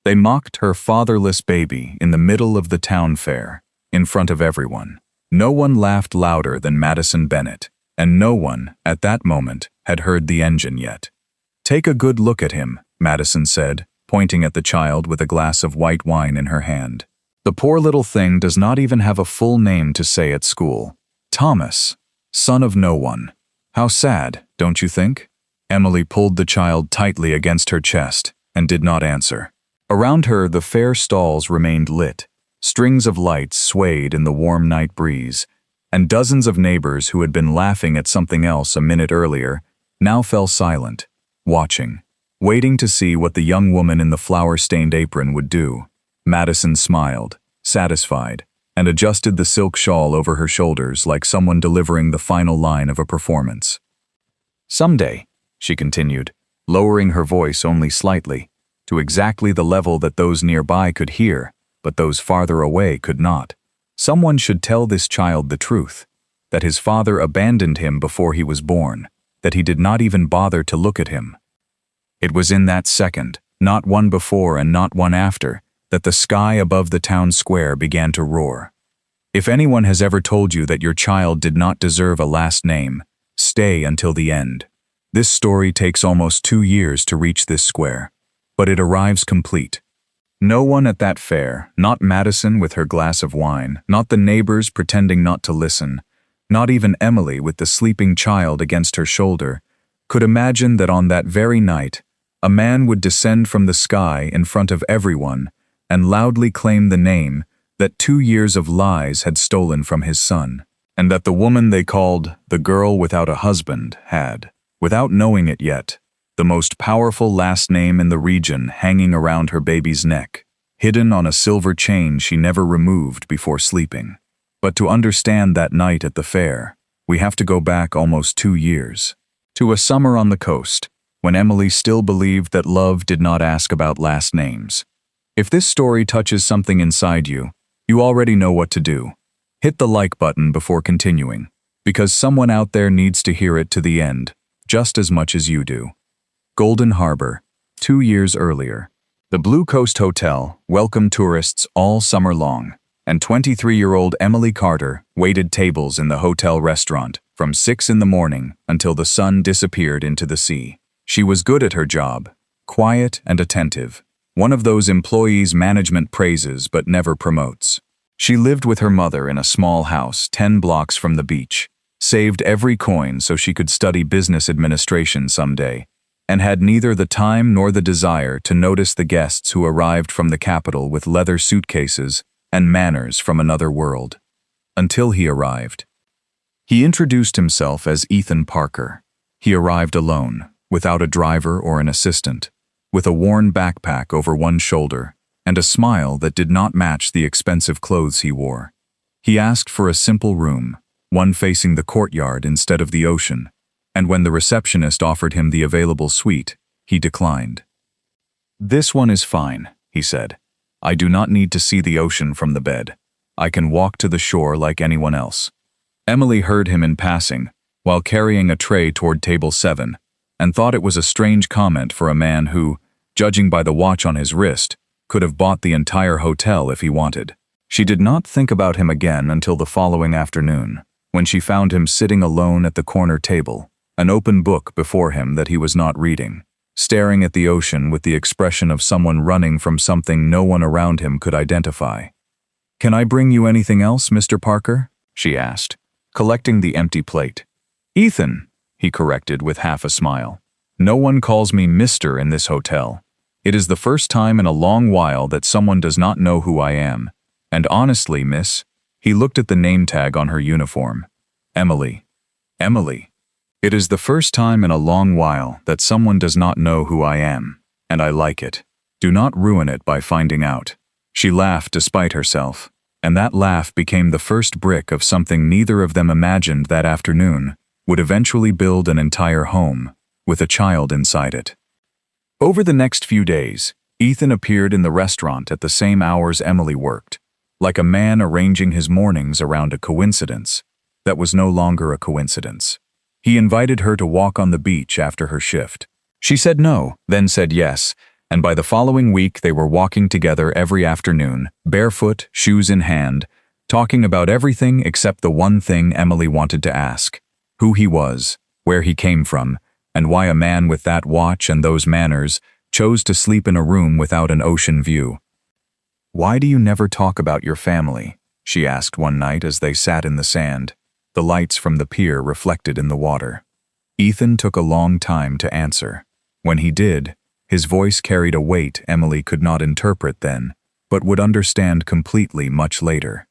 They mocked her fatherless baby in the middle of the town fair, in front of everyone. No one laughed louder than Madison Bennett, and no one, at that moment, had heard the engine yet. "Take a good look at him," Madison said, pointing at the child with a glass of white wine in her hand. "The poor little thing does not even have a full name to say at school. Thomas, son of no one. How sad, don't you think?" Emily pulled the child tightly against her chest and did not answer. Around her, the fair stalls remained lit. Strings of lights swayed in the warm night breeze, and dozens of neighbors who had been laughing at something else a minute earlier now fell silent, watching, waiting to see what the young woman in the flour-stained apron would do. Madison smiled, satisfied, and adjusted the silk shawl over her shoulders like someone delivering the final line of a performance. "Someday," she continued, lowering her voice only slightly, to exactly the level that those nearby could hear, but those farther away could not, "someone should tell this child the truth, that his father abandoned him before he was born, that he did not even bother to look at him." It was in that second, not one before and not one after, that the sky above the town square began to roar. If anyone has ever told you that your child did not deserve a last name, stay until the end. This story takes almost 2 years to reach this square, but it arrives complete. No one at that fair, not Madison with her glass of wine, not the neighbors pretending not to listen, not even Emily with the sleeping child against her shoulder, could imagine that on that very night, a man would descend from the sky in front of everyone and loudly claim the name that 2 years of lies had stolen from his son, and that the woman they called the girl without a husband had, without knowing it yet, the most powerful last name in the region hanging around her baby's neck, hidden on a silver chain she never removed before sleeping. But to understand that night at the fair, we have to go back almost 2 years, to a summer on the coast, when Emily still believed that love did not ask about last names. If this story touches something inside you, you already know what to do. Hit the like button before continuing, because someone out there needs to hear it to the end, just as much as you do. Golden Harbor, 2 years earlier. The Blue Coast Hotel welcomed tourists all summer long, and 23-year-old Emily Carter waited tables in the hotel restaurant from 6 in the morning until the sun disappeared into the sea. She was good at her job, quiet and attentive, one of those employees management praises but never promotes. She lived with her mother in a small house 10 blocks from the beach, saved every coin so she could study business administration someday, and had neither the time nor the desire to notice the guests who arrived from the capital with leather suitcases and manners from another world. Until he arrived. He introduced himself as Ethan Parker. He arrived alone, without a driver or an assistant, with a worn backpack over one shoulder and a smile that did not match the expensive clothes he wore. He asked for a simple room, one facing the courtyard instead of the ocean, and when the receptionist offered him the available suite, he declined. "This one is fine," he said. "I do not need to see the ocean from the bed. I can walk to the shore like anyone else." Emily heard him in passing, while carrying a tray toward table 7, and thought it was a strange comment for a man who, judging by the watch on his wrist, could have bought the entire hotel if he wanted. She did not think about him again until the following afternoon, when she found him sitting alone at the corner table, an open book before him that he was not reading, staring at the ocean with the expression of someone running from something no one around him could identify. "Can I bring you anything else, Mr. Parker?" she asked, collecting the empty plate. "Ethan," he corrected with half a smile. "No one calls me Mr. in this hotel. It is the first time in a long while that someone does not know who I am. And honestly, miss," he looked at the name tag on her uniform. "Emily. Emily. It is the first time in a long while that someone does not know who I am, and I like it. Do not ruin it by finding out." She laughed despite herself, and that laugh became the first brick of something neither of them imagined that afternoon would eventually build an entire home, with a child inside it. Over the next few days, Ethan appeared in the restaurant at the same hours Emily worked, like a man arranging his mornings around a coincidence that was no longer a coincidence. He invited her to walk on the beach after her shift. She said no, then said yes, And by the following week they were walking together every afternoon, barefoot, shoes in hand, talking about everything except the one thing Emily wanted to ask: who he was, where he came from, and why a man with that watch and those manners chose to sleep in a room without an ocean view. "Why do you never talk about your family?" she asked one night as they sat in the sand, the lights from the pier reflected in the water. Ethan took a long time to answer. When he did, his voice carried a weight Emily could not interpret then, but would understand completely much later.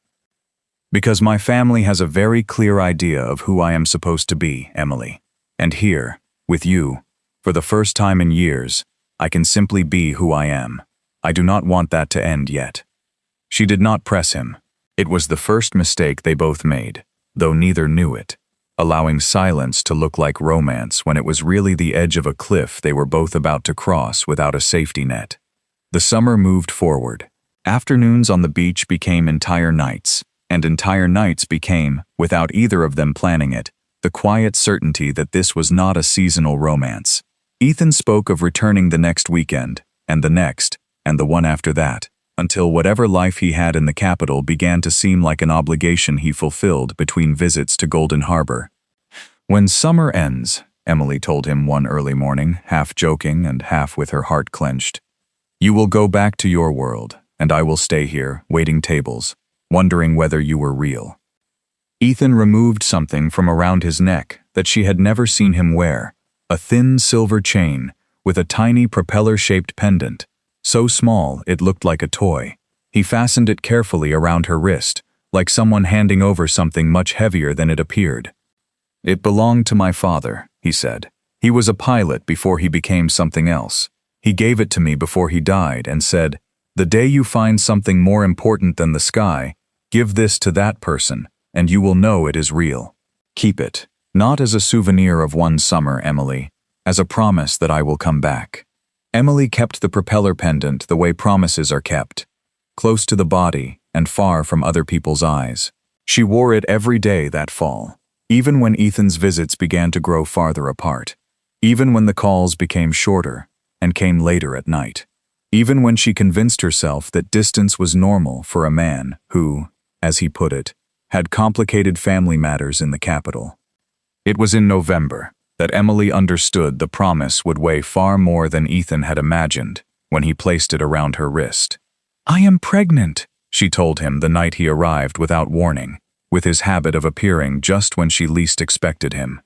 "Because my family has a very clear idea of who I am supposed to be, Emily. And here, with you, for the first time in years, I can simply be who I am. I do not want that to end yet." She did not press him. It was the first mistake they both made, though neither knew it, allowing silence to look like romance when it was really the edge of a cliff they were both about to cross without a safety net. The summer moved forward. Afternoons on the beach became entire nights, and entire nights became, without either of them planning it, the quiet certainty that this was not a seasonal romance. Ethan spoke of returning the next weekend, and the next, and the one after that, until whatever life he had in the capital began to seem like an obligation he fulfilled between visits to Golden Harbor. "When summer ends," Emily told him one early morning, half joking and half with her heart clenched, "you will go back to your world, and I will stay here, waiting tables, wondering whether you were real." Ethan removed something from around his neck that she had never seen him wear, a thin silver chain with a tiny propeller-shaped pendant, so small it looked like a toy. He fastened it carefully around her wrist, like someone handing over something much heavier than it appeared. "It belonged to my father," he said. "He was a pilot before he became something else. He gave it to me before he died and said, 'The day you find something more important than the sky, give this to that person, and you will know it is real. Keep it, not as a souvenir of one summer, Emily, as a promise that I will come back.'" Emily kept the propeller pendant the way promises are kept, close to the body and far from other people's eyes. She wore it every day that fall, even when Ethan's visits began to grow farther apart, even when the calls became shorter and came later at night, even when she convinced herself that distance was normal for a man who, as he put it, had complicated family matters in the capital. It was in November that Emily understood the promise would weigh far more than Ethan had imagined when he placed it around her wrist. "I am pregnant," she told him the night he arrived without warning, with his habit of appearing just when she least expected him.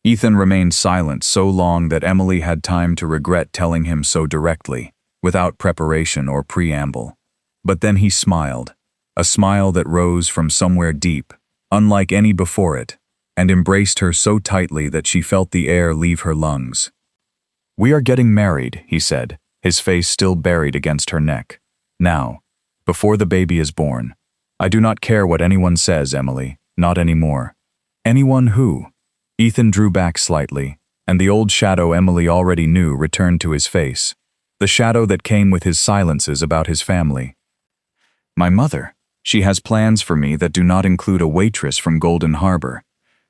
Ethan remained silent so long that Emily had time to regret telling him so directly, without preparation or preamble. But then he smiled, a smile that rose from somewhere deep, unlike any before it, and embraced her so tightly that she felt the air leave her lungs. "We are getting married," he said, his face still buried against her neck. "Now, before the baby is born. I do not care what anyone says, Emily, not anymore." "Anyone who?" Ethan drew back slightly, and the old shadow Emily already knew returned to his face, the shadow that came with his silences about his family. "My mother. She has plans for me that do not include a waitress from Golden Harbor.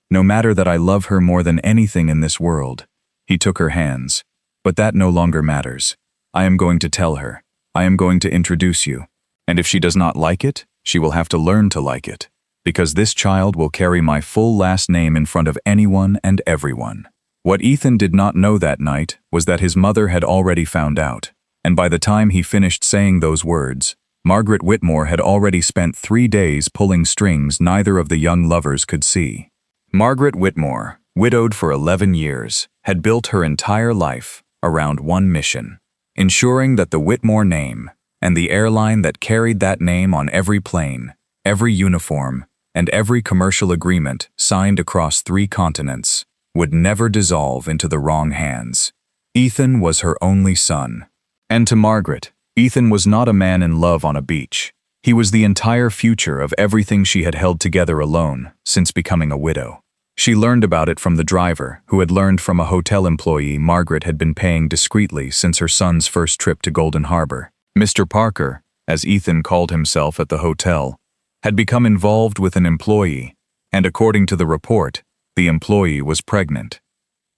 No matter that I love her more than anything in this world." He took her hands. "But that no longer matters. I am going to tell her. I am going to introduce you. And if she does not like it, she will have to learn to like it. Because this child will carry my full last name in front of anyone and everyone." What Ethan did not know that night was that his mother had already found out, and by the time he finished saying those words, Margaret Whitmore had already spent 3 days pulling strings neither of the young lovers could see. Margaret Whitmore, widowed for 11 years, had built her entire life around one mission: ensuring that the Whitmore name, and the airline that carried that name on every plane, every uniform, and every commercial agreement signed across 3 continents, would never dissolve into the wrong hands. Ethan was her only son. And to Margaret, Ethan was not a man in love on a beach. He was the entire future of everything she had held together alone since becoming a widow. She learned about it from the driver, who had learned from a hotel employee Margaret had been paying discreetly since her son's first trip to Golden Harbor. Mr. Parker, as Ethan called himself at the hotel, had become involved with an employee, and according to the report, the employee was pregnant.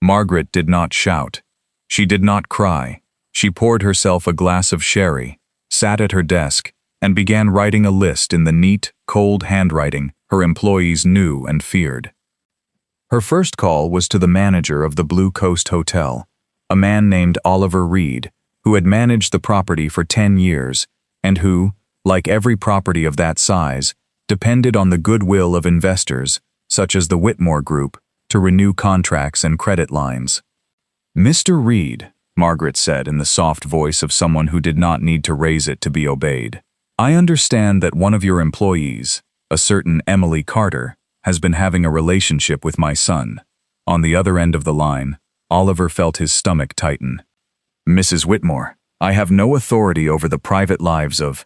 Margaret did not shout. She did not cry. She poured herself a glass of sherry, sat at her desk, and began writing a list in the neat, cold handwriting her employees knew and feared. Her first call was to the manager of the Blue Coast Hotel, a man named Oliver Reed, who had managed the property for 10 years and who, like every property of that size, depended on the goodwill of investors, such as the Whitmore Group, to renew contracts and credit lines. "Mr. Reed," Margaret said in the soft voice of someone who did not need to raise it to be obeyed, "I understand that one of your employees, a certain Emily Carter, has been having a relationship with my son." On the other end of the line, Oliver felt his stomach tighten. "Mrs. Whitmore, I have no authority over the private lives of—"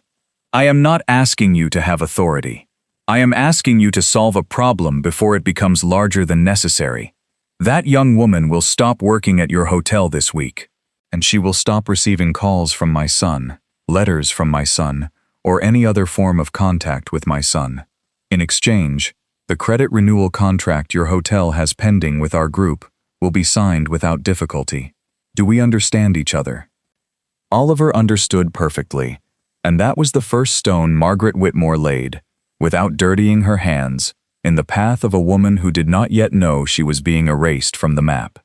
"I am not asking you to have authority. I am asking you to solve a problem before it becomes larger than necessary. That young woman will stop working at your hotel this week, and she will stop receiving calls from my son, letters from my son, or any other form of contact with my son. In exchange, the credit renewal contract your hotel has pending with our group will be signed without difficulty. Do we understand each other?" Oliver understood perfectly, and that was the first stone Margaret Whitmore laid, without dirtying her hands, in the path of a woman who did not yet know she was being erased from the map.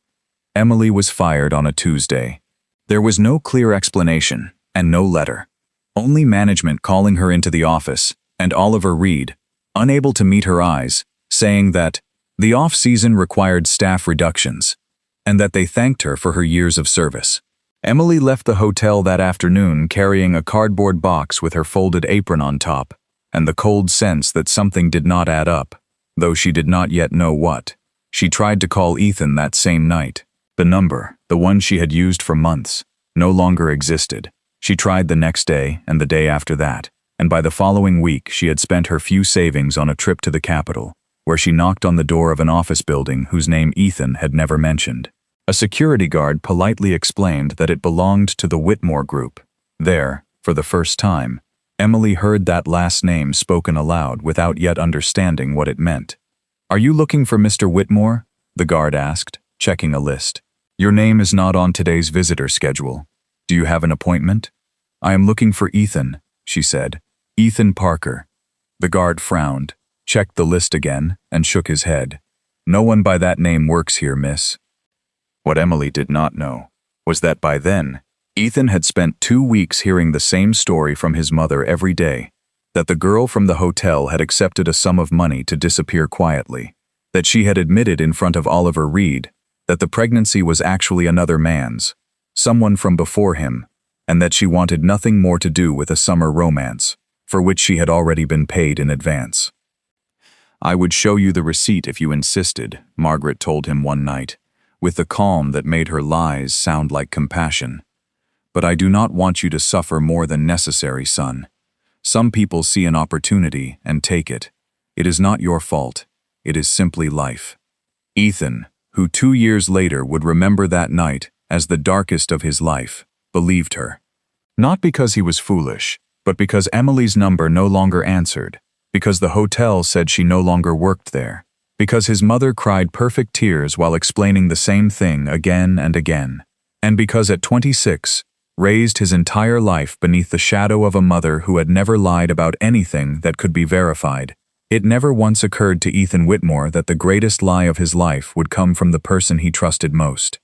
Emily was fired on a Tuesday. There was no clear explanation, and no letter. Only management calling her into the office, and Oliver Reed, unable to meet her eyes, saying that the off-season required staff reductions, and that they thanked her for her years of service. Emily left the hotel that afternoon carrying a cardboard box with her folded apron on top, and the cold sense that something did not add up, though she did not yet know what. She tried to call Ethan that same night. The number, the one she had used for months, no longer existed. She tried the next day and the day after that, and by the following week she had spent her few savings on a trip to the capital, where she knocked on the door of an office building whose name Ethan had never mentioned. A security guard politely explained that it belonged to the Whitmore Group. There, for the first time, Emily heard that last name spoken aloud without yet understanding what it meant. "Are you looking for Mr. Whitmore?" the guard asked, checking a list. "Your name is not on today's visitor schedule. Do you have an appointment?" "I am looking for Ethan," she said. "Ethan Parker." The guard frowned, checked the list again, and shook his head. "No one by that name works here, miss." What Emily did not know was that by then, Ethan had spent 2 weeks hearing the same story from his mother every day, that the girl from the hotel had accepted a sum of money to disappear quietly, that she had admitted in front of Oliver Reed that the pregnancy was actually another man's, someone from before him, and that she wanted nothing more to do with a summer romance, for which she had already been paid in advance. "I would show you the receipt if you insisted," Margaret told him one night, with the calm that made her lies sound like compassion. "But I do not want you to suffer more than necessary, son. Some people see an opportunity and take it. It is not your fault. It is simply life." Ethan, who 2 years later would remember that night as the darkest of his life, believed her. Not because he was foolish, but because Emily's number no longer answered, because the hotel said she no longer worked there, because his mother cried perfect tears while explaining the same thing again and again, and because at 26, raised his entire life beneath the shadow of a mother who had never lied about anything that could be verified. It never once occurred to Ethan Whitmore that the greatest lie of his life would come from the person he trusted most.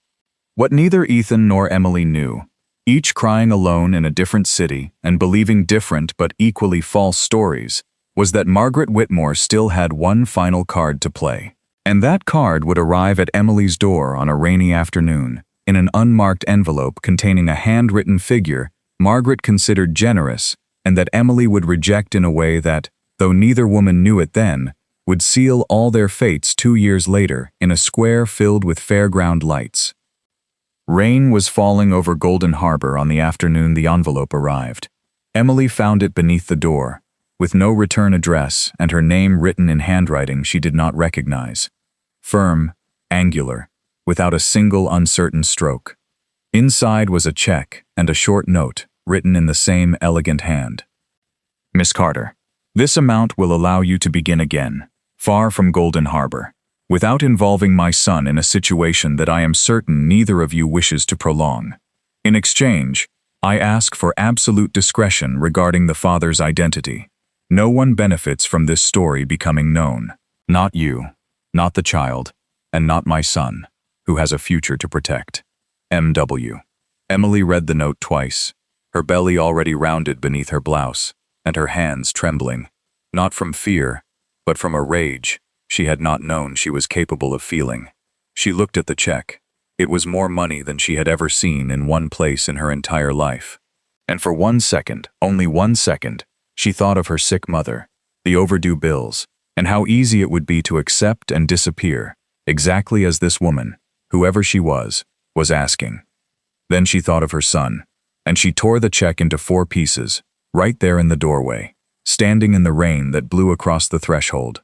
What neither Ethan nor Emily knew, each crying alone in a different city and believing different but equally false stories, was that Margaret Whitmore still had one final card to play. And that card would arrive at Emily's door on a rainy afternoon, in an unmarked envelope containing a handwritten figure Margaret considered generous and that Emily would reject in a way that, though neither woman knew it then, would seal all their fates 2 years later in a square filled with fairground lights. Rain was falling over Golden Harbor on the afternoon the envelope arrived. Emily found it beneath the door, with no return address and her name written in handwriting she did not recognize. Firm, angular, without a single uncertain stroke. Inside was a check and a short note, written in the same elegant hand. "Miss Carter, this amount will allow you to begin again, far from Golden Harbor, without involving my son in a situation that I am certain neither of you wishes to prolong. In exchange, I ask for absolute discretion regarding the father's identity. No one benefits from this story becoming known. Not you, not the child, and not my son, who has a future to protect. M.W. Emily read the note twice, her belly already rounded beneath her blouse, and her hands trembling, not from fear, but from a rage she had not known she was capable of feeling. She looked at the check. It was more money than she had ever seen in one place in her entire life. And for 1 second, only 1 second, she thought of her sick mother, the overdue bills, and how easy it would be to accept and disappear, exactly as this woman, whoever she was asking. Then she thought of her son, and she tore the check into 4 pieces, right there in the doorway, standing in the rain that blew across the threshold.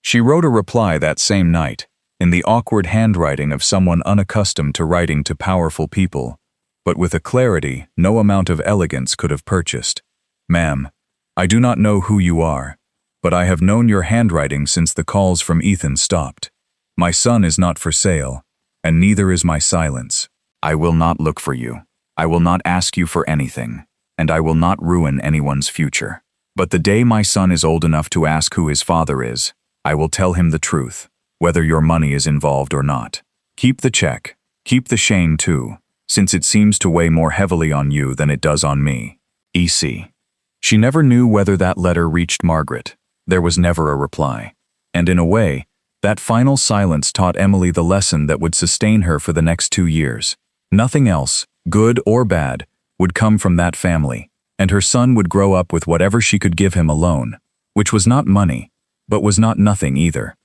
She wrote a reply that same night, in the awkward handwriting of someone unaccustomed to writing to powerful people, but with a clarity no amount of elegance could have purchased. Ma'am, I do not know who you are, but I have known your handwriting since the calls from Ethan stopped. My son is not for sale, and neither is my silence. I will not look for you. I will not ask you for anything, and I will not ruin anyone's future. But the day my son is old enough to ask who his father is, I will tell him the truth, whether your money is involved or not. Keep the check. Keep the shame too, since it seems to weigh more heavily on you than it does on me. E.C. She never knew whether that letter reached Margaret. There was never a reply. And in a way, that final silence taught Emily the lesson that would sustain her for the next 2 years. Nothing else, good or bad, would come from that family, and her son would grow up with whatever she could give him alone, which was not money, but was not nothing either.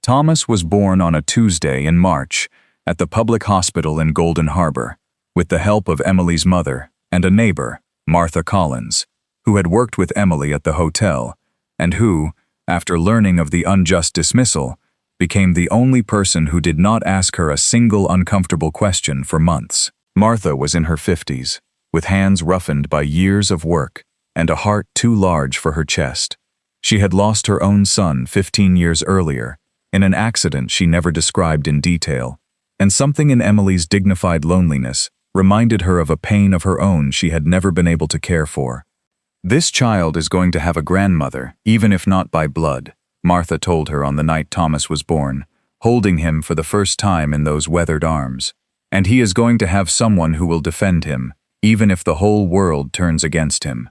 Thomas was born on a Tuesday in March at the public hospital in Golden Harbor, with the help of Emily's mother and a neighbor, Martha Collins, who had worked with Emily at the hotel, and who, after learning of the unjust dismissal, became the only person who did not ask her a single uncomfortable question for months. Martha was in her 50s, with hands roughened by years of work and a heart too large for her chest. She had lost her own son 15 years earlier, in an accident she never described in detail, and something in Emily's dignified loneliness reminded her of a pain of her own she had never been able to care for. This child is going to have a grandmother, even if not by blood, Martha told her on the night Thomas was born, holding him for the first time in those weathered arms. And he is going to have someone who will defend him, even if the whole world turns against him.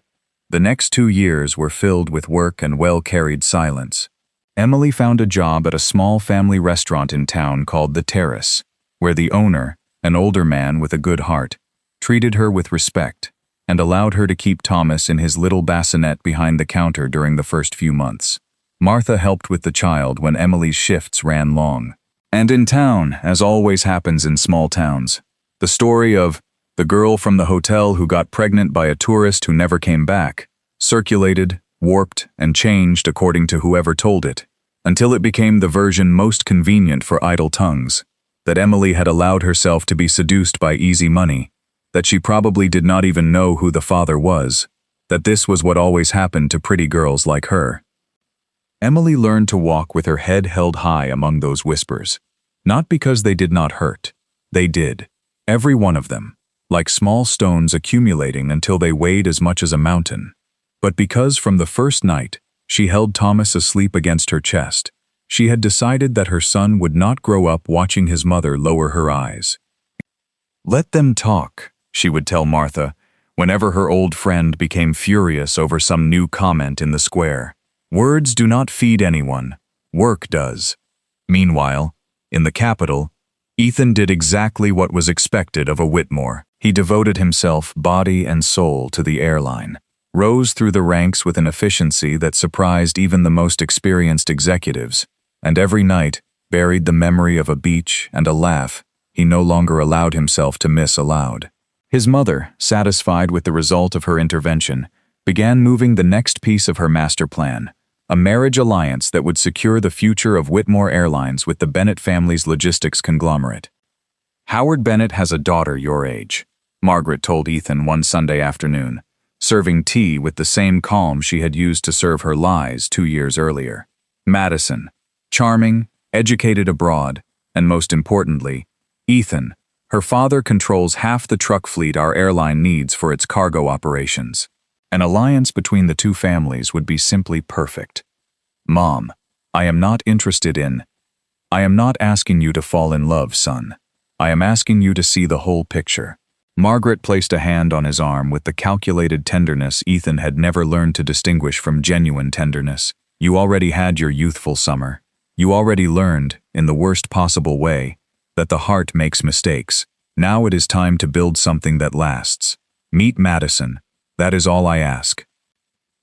The next 2 years were filled with work and well-carried silence. Emily found a job at a small family restaurant in town called The Terrace, where the owner, an older man with a good heart, treated her with respect and allowed her to keep Thomas in his little bassinet behind the counter during the first few months. Martha helped with the child when Emily's shifts ran long. And in town, as always happens in small towns, the story of the girl from the hotel who got pregnant by a tourist who never came back circulated, warped, and changed according to whoever told it, until it became the version most convenient for idle tongues, that Emily had allowed herself to be seduced by easy money, that she probably did not even know who the father was, that this was what always happened to pretty girls like her. Emily learned to walk with her head held high among those whispers, not because they did not hurt. They did, every one of them, like small stones accumulating until they weighed as much as a mountain, but because from the first night she held Thomas asleep against her chest, she had decided that her son would not grow up watching his mother lower her eyes. "Let them talk," she would tell Martha, whenever her old friend became furious over some new comment in the square. "Words do not feed anyone, work does." Meanwhile, in the capital, Ethan did exactly what was expected of a Whitmore. He devoted himself body and soul to the airline, rose through the ranks with an efficiency that surprised even the most experienced executives, and every night buried the memory of a beach and a laugh he no longer allowed himself to miss aloud. His mother, satisfied with the result of her intervention, began moving the next piece of her master plan, a marriage alliance that would secure the future of Whitmore Airlines with the Bennett family's logistics conglomerate. "Howard Bennett has a daughter your age," Margaret told Ethan one Sunday afternoon, serving tea with the same calm she had used to serve her lies 2 years earlier. "Madison, charming, educated abroad, and most importantly, Ethan, Her father controls half the truck fleet our airline needs for its cargo operations. An alliance between the two families would be simply perfect. Mom, I am not asking you to fall in love, son. I am asking you to see the whole picture. Margaret placed a hand on his arm with the calculated tenderness Ethan had never learned to distinguish from genuine tenderness. You already had your youthful summer. You already learned, in the worst possible way, that the heart makes mistakes. Now it is time to build something that lasts. Meet Madison. That is all I ask.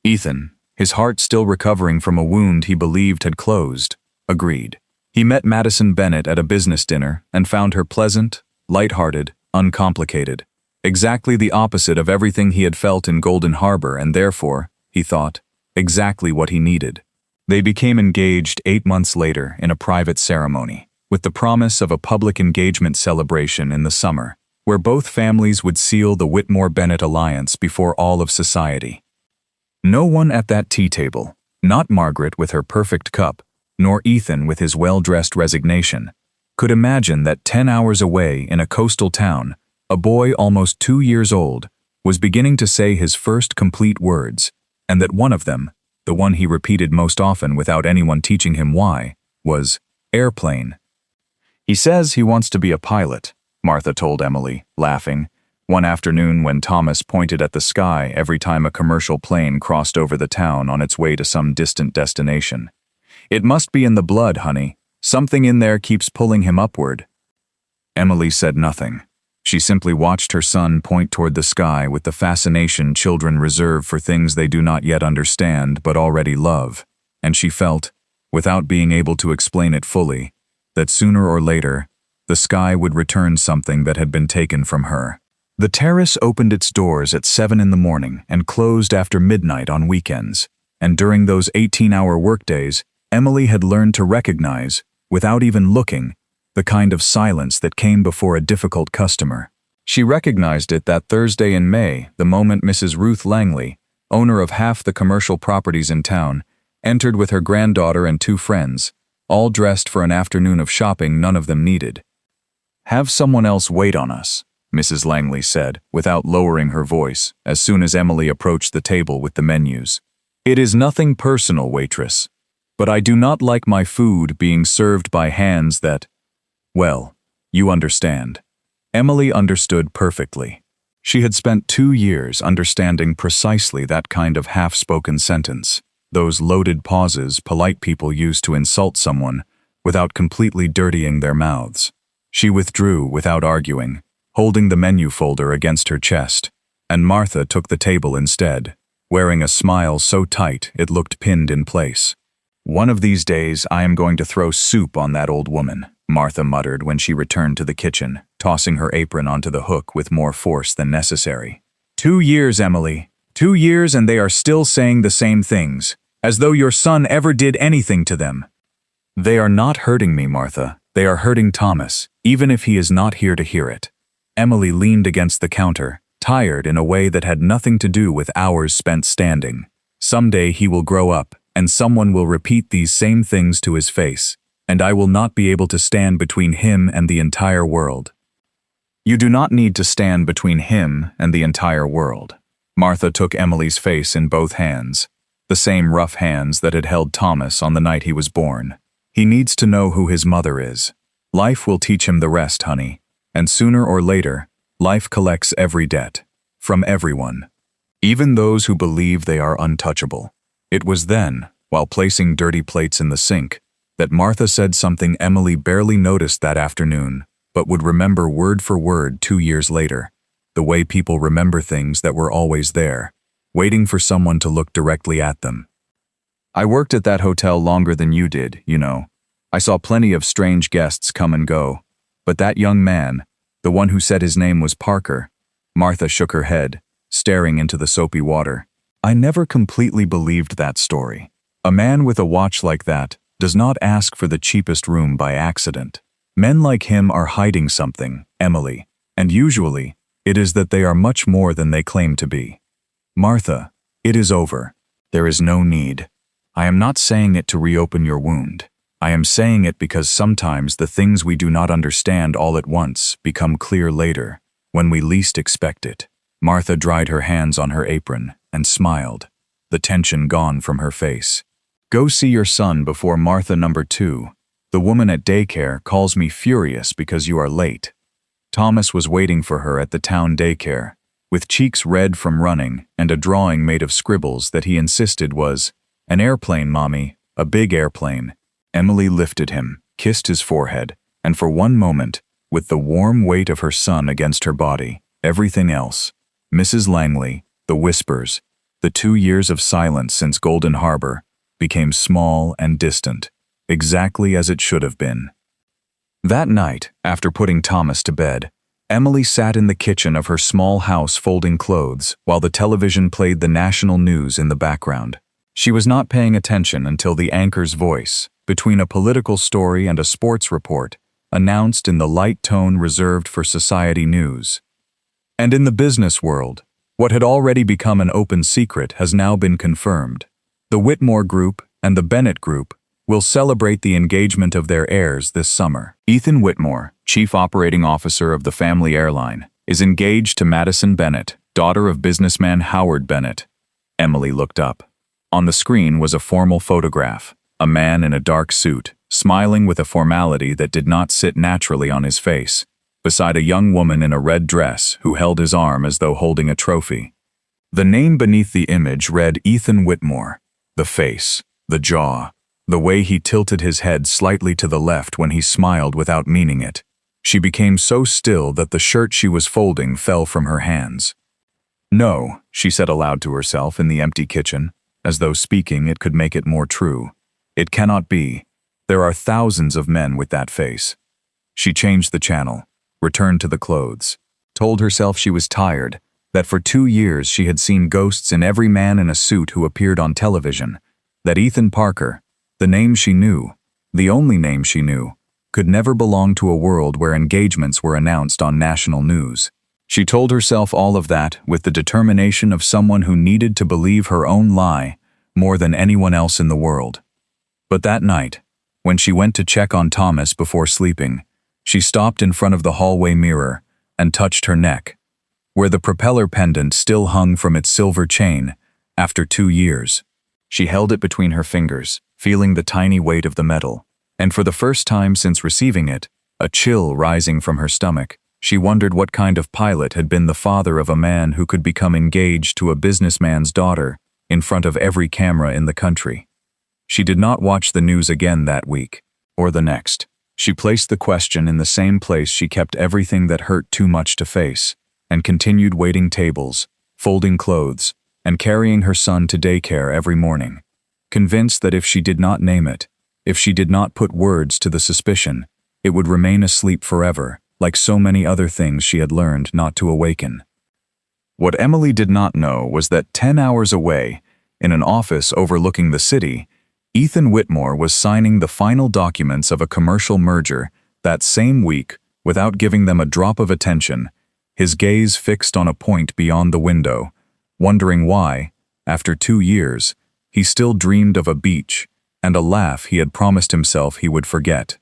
Ethan, his heart still recovering from a wound he believed had closed, agreed. He met Madison Bennett at a business dinner and found her pleasant, light-hearted, uncomplicated. Exactly the opposite of everything he had felt in Golden Harbor and therefore, he thought, exactly what he needed. They became engaged 8 months later in a private ceremony, with the promise of a public engagement celebration in the summer, where both families would seal the Whitmore-Bennett alliance before all of society. No one at that tea table, not Margaret with her perfect cup, nor Ethan with his well-dressed resignation, could imagine that 10 hours away in a coastal town, a boy almost 2 years old was beginning to say his first complete words, and that one of them, the one he repeated most often without anyone teaching him why, was airplane. He says he wants to be a pilot, Martha told Emily, laughing, one afternoon when Thomas pointed at the sky every time a commercial plane crossed over the town on its way to some distant destination. It must be in the blood, honey. Something in there keeps pulling him upward. Emily said nothing. She simply watched her son point toward the sky with the fascination children reserve for things they do not yet understand but already love, and she felt, without being able to explain it fully, that sooner or later, the sky would return something that had been taken from her. The terrace opened its doors at 7 in the morning and closed after midnight on weekends, and during those 18-hour workdays, Emily had learned to recognize, without even looking, the kind of silence that came before a difficult customer. She recognized it that Thursday in May, the moment Mrs. Ruth Langley, owner of half the commercial properties in town, entered with her granddaughter and 2 friends, all dressed for an afternoon of shopping none of them needed. "Have someone else wait on us," Mrs. Langley said, without lowering her voice, as soon as Emily approached the table with the menus. "It is nothing personal, waitress, but I do not like my food being served by hands that, well, you understand." Emily understood perfectly. She had spent 2 years understanding precisely that kind of half-spoken sentence, those loaded pauses polite people use to insult someone without completely dirtying their mouths. She withdrew without arguing, holding the menu folder against her chest, and Martha took the table instead, wearing a smile so tight it looked pinned in place. "One of these days I am going to throw soup on that old woman," Martha muttered when she returned to the kitchen, tossing her apron onto the hook with more force than necessary. 2 years, Emily. 2 years and they are still saying the same things, as though your son ever did anything to them. They are not hurting me, Martha. They are hurting Thomas, even if he is not here to hear it. Emily leaned against the counter, tired in a way that had nothing to do with hours spent standing. Someday he will grow up, and someone will repeat these same things to his face, and I will not be able to stand between him and the entire world. You do not need to stand between him and the entire world. Martha took Emily's face in both hands, the same rough hands that had held Thomas on the night he was born. He needs to know who his mother is. Life will teach him the rest, honey, and sooner or later, life collects every debt, from everyone, even those who believe they are untouchable. It was then, while placing dirty plates in the sink, that Martha said something Emily barely noticed that afternoon, but would remember word for word 2 years later, the way people remember things that were always there, waiting for someone to look directly at them. "I worked at that hotel longer than you did, you know. I saw plenty of strange guests come and go, but that young man, the one who said his name was Parker," Martha shook her head, staring into the soapy water. "I never completely believed that story. A man with a watch like that does not ask for the cheapest room by accident. Men like him are hiding something, Emily, and usually, it is that they are much more than they claim to be. Martha, it is over. There is no need. I am not saying it to reopen your wound. I am saying it because sometimes the things we do not understand all at once become clear later, when we least expect it. Martha dried her hands on her apron and smiled, the tension gone from her face. Go see your son before Martha number 2. The woman at daycare calls me furious because you are late. Thomas was waiting for her at the town daycare, with cheeks red from running and a drawing made of scribbles that he insisted was an airplane, Mommy, a big airplane. Emily lifted him, kissed his forehead, and for one moment, with the warm weight of her son against her body, everything else, Mrs. Langley, the whispers, the 2 years of silence since Golden Harbor, became small and distant, exactly as it should have been. That night, after putting Thomas to bed, Emily sat in the kitchen of her small house folding clothes while the television played the national news in the background. She was not paying attention until the anchor's voice, between a political story and a sports report, announced in the light tone reserved for society news. And in the business world, what had already become an open secret has now been confirmed. The Whitmore Group and the Bennett Group will celebrate the engagement of their heirs this summer. Ethan Whitmore, Chief Operating Officer of the family airline, is engaged to Madison Bennett, daughter of businessman Howard Bennett. Emily looked up. On the screen was a formal photograph, a man in a dark suit, smiling with a formality that did not sit naturally on his face, beside a young woman in a red dress who held his arm as though holding a trophy. The name beneath the image read Ethan Whitmore. The face, the jaw, the way he tilted his head slightly to the left when he smiled without meaning it. She became so still that the shirt she was folding fell from her hands. No, she said aloud to herself in the empty kitchen, as though speaking it could make it more true. It cannot be. There are thousands of men with that face. She changed the channel, returned to the clothes, told herself she was tired, that for 2 years she had seen ghosts in every man in a suit who appeared on television, that Ethan Parker, the name she knew, the only name she knew, could never belong to a world where engagements were announced on national news. She told herself all of that with the determination of someone who needed to believe her own lie more than anyone else in the world. But that night, when she went to check on Thomas before sleeping, she stopped in front of the hallway mirror and touched her neck, where the propeller pendant still hung from its silver chain after 2 years. She held it between her fingers, feeling the tiny weight of the metal, and for the first time since receiving it, a chill rising from her stomach, she wondered what kind of pilot had been the father of a man who could become engaged to a businessman's daughter in front of every camera in the country. She did not watch the news again that week, or the next. She placed the question in the same place she kept everything that hurt too much to face, and continued waiting tables, folding clothes, and carrying her son to daycare every morning, convinced that if she did not name it, if she did not put words to the suspicion, it would remain asleep forever, like so many other things she had learned not to awaken. What Emily did not know was that 10 hours away, in an office overlooking the city, Ethan Whitmore was signing the final documents of a commercial merger that same week without giving them a drop of attention, his gaze fixed on a point beyond the window, wondering why, after 2 years, he still dreamed of a beach and a laugh he had promised himself he would forget.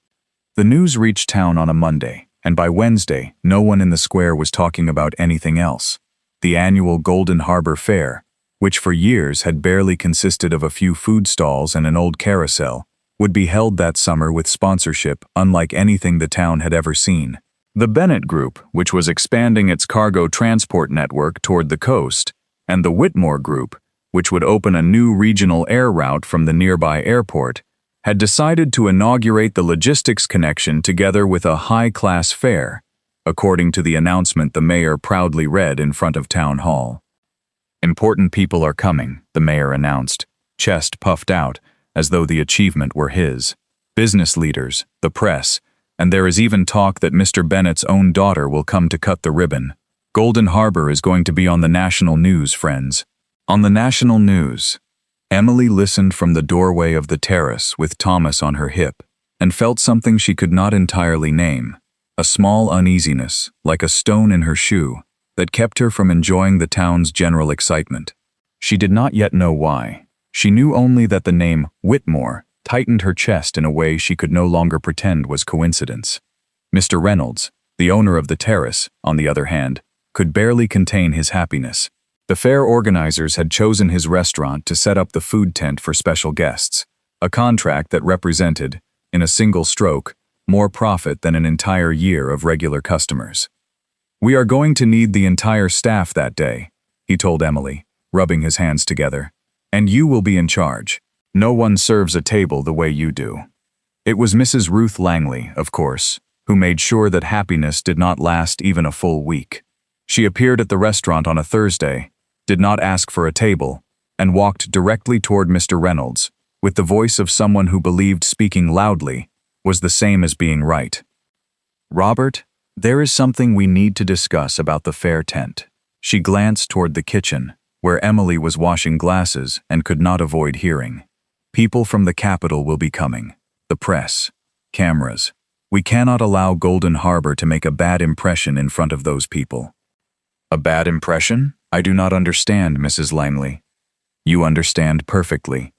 The news reached town on a Monday, and by Wednesday, no one in the square was talking about anything else. The annual Golden Harbor Fair, which for years had barely consisted of a few food stalls and an old carousel, would be held that summer with sponsorship unlike anything the town had ever seen. The Bennett Group, which was expanding its cargo transport network toward the coast, and the Whitmore Group, which would open a new regional air route from the nearby airport, had decided to inaugurate the logistics connection together with a high-class fair, according to the announcement the mayor proudly read in front of Town Hall. Important people are coming, the mayor announced, chest puffed out, as though the achievement were his. Business leaders, the press, and there is even talk that Mr. Bennett's own daughter will come to cut the ribbon. Golden Harbor is going to be on the national news, friends. On the national news. Emily listened from the doorway of the terrace with Thomas on her hip, and felt something she could not entirely name, a small uneasiness, like a stone in her shoe, that kept her from enjoying the town's general excitement. She did not yet know why. She knew only that the name Whitmore tightened her chest in a way she could no longer pretend was coincidence. Mr. Reynolds, the owner of the terrace, on the other hand, could barely contain his happiness. The fair organizers had chosen his restaurant to set up the food tent for special guests, a contract that represented, in a single stroke, more profit than an entire year of regular customers. "We are going to need the entire staff that day," he told Emily, rubbing his hands together. "And you will be in charge. No one serves a table the way you do." It was Mrs. Ruth Langley, of course, who made sure that happiness did not last even a full week. She appeared at the restaurant on a Thursday, did not ask for a table, and walked directly toward Mr. Reynolds, with the voice of someone who believed speaking loudly was the same as being right. "Robert, there is something we need to discuss about the fair tent." She glanced toward the kitchen, where Emily was washing glasses and could not avoid hearing. "People from the capital will be coming. The press. Cameras. We cannot allow Golden Harbor to make a bad impression in front of those people." "A bad impression? I do not understand, Mrs. Langley." "You understand perfectly."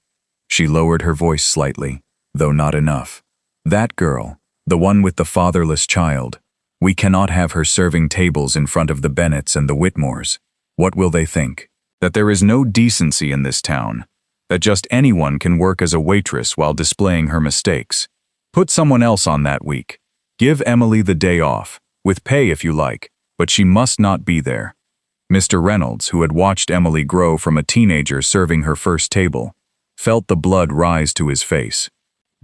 She lowered her voice slightly, though not enough. "That girl, the one with the fatherless child, we cannot have her serving tables in front of the Bennets and the Whitmores. What will they think? That there is no decency in this town, that just anyone can work as a waitress while displaying her mistakes. Put someone else on that week. Give Emily the day off, with pay if you like, but she must not be there." Mr. Reynolds, who had watched Emily grow from a teenager serving her first table, felt the blood rise to his face.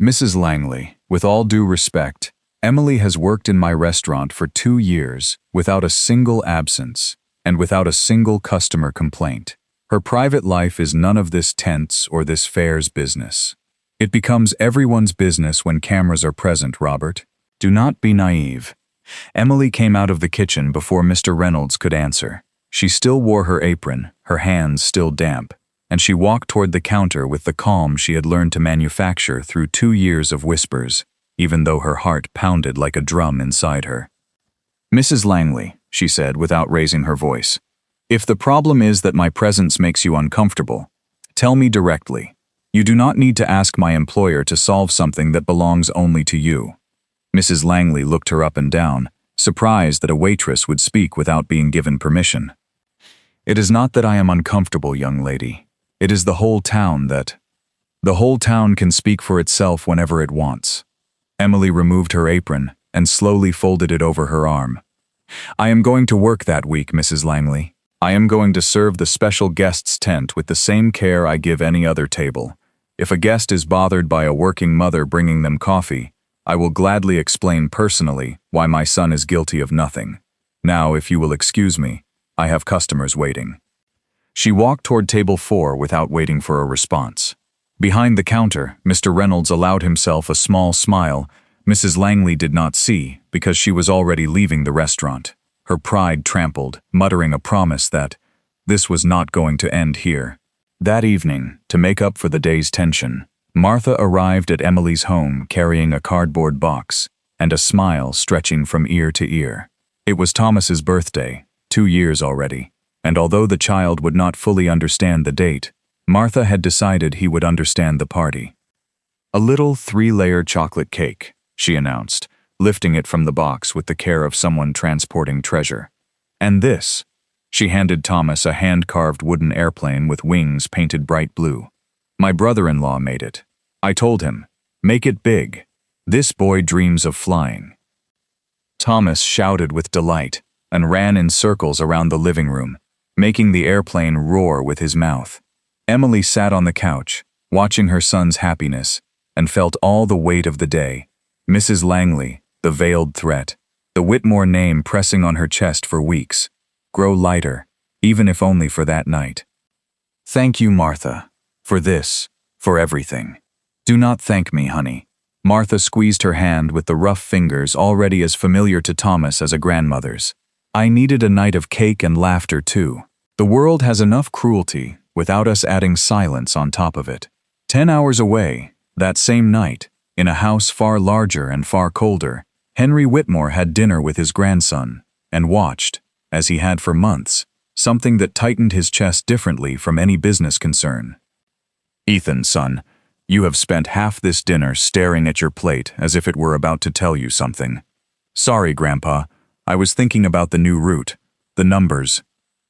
"Mrs. Langley, with all due respect, Emily has worked in my restaurant for 2 years without a single absence and without a single customer complaint. Her private life is none of this tent's or this fair's business. It becomes everyone's business when cameras are present, Robert. Do not be naive." Emily came out of the kitchen before Mr. Reynolds could answer. She still wore her apron, her hands still damp, and she walked toward the counter with the calm she had learned to manufacture through 2 years of whispers, even though her heart pounded like a drum inside her. "Mrs. Langley," she said without raising her voice, "if the problem is that my presence makes you uncomfortable, tell me directly. You do not need to ask my employer to solve something that belongs only to you." Mrs. Langley looked her up and down, surprised that a waitress would speak without being given permission. "It is not that I am uncomfortable, young lady. It is the whole town that... The whole town can speak for itself whenever it wants." Emily removed her apron and slowly folded it over her arm. "I am going to work that week, Mrs. Langley. I am going to serve the special guest's tent with the same care I give any other table. If a guest is bothered by a working mother bringing them coffee, I will gladly explain personally why my son is guilty of nothing. Now, if you will excuse me, I have customers waiting." She walked toward table 4 without waiting for a response. Behind the counter, Mr. Reynolds allowed himself a small smile Mrs. Langley did not see because she was already leaving the restaurant, her pride trampled, muttering a promise that this was not going to end here. That evening, to make up for the day's tension, Martha arrived at Emily's home carrying a cardboard box and a smile stretching from ear to ear. It was Thomas's birthday, 2 years already, and although the child would not fully understand the date, Martha had decided he would understand the party. "A little 3-layer chocolate cake," she announced, lifting it from the box with the care of someone transporting treasure. "And this." She handed Thomas a hand-carved wooden airplane with wings painted bright blue. "My brother-in-law made it. I told him, make it big. This boy dreams of flying." Thomas shouted with delight and ran in circles around the living room, making the airplane roar with his mouth. Emily sat on the couch, watching her son's happiness, and felt all the weight of the day. Mrs. Langley, the veiled threat, the Whitmore name pressing on her chest for weeks, grow lighter, even if only for that night. "Thank you, Martha, for this, for everything." "Do not thank me, honey." Martha squeezed her hand with the rough fingers already as familiar to Thomas as a grandmother's. "I needed a night of cake and laughter too. The world has enough cruelty without us adding silence on top of it." 10 hours away, that same night, in a house far larger and far colder, Henry Whitmore had dinner with his grandson and watched, as he had for months, something that tightened his chest differently from any business concern. "Ethan, son, You have spent half this dinner staring at your plate as if it were about to tell you something. Sorry, Grandpa. I was thinking about the new route. The numbers.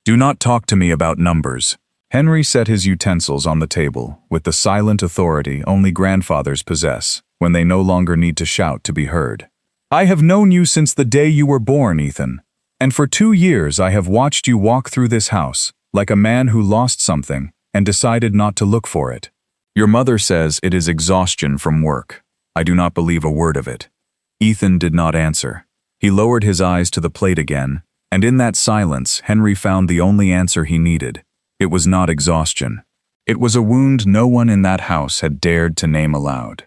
Do not talk to me about numbers. Henry set his utensils on the table with the silent authority only grandfathers possess when they no longer need to shout to be heard. I have known you since the day you were born, Ethan. And for 2 years I have watched you walk through this house like a man who lost something and decided not to look for it. Your mother says it is exhaustion from work. I do not believe a word of it. Ethan did not answer. He lowered his eyes to the plate again, and in that silence Henry found the only answer he needed. It was not exhaustion. It was a wound no one in that house had dared to name aloud.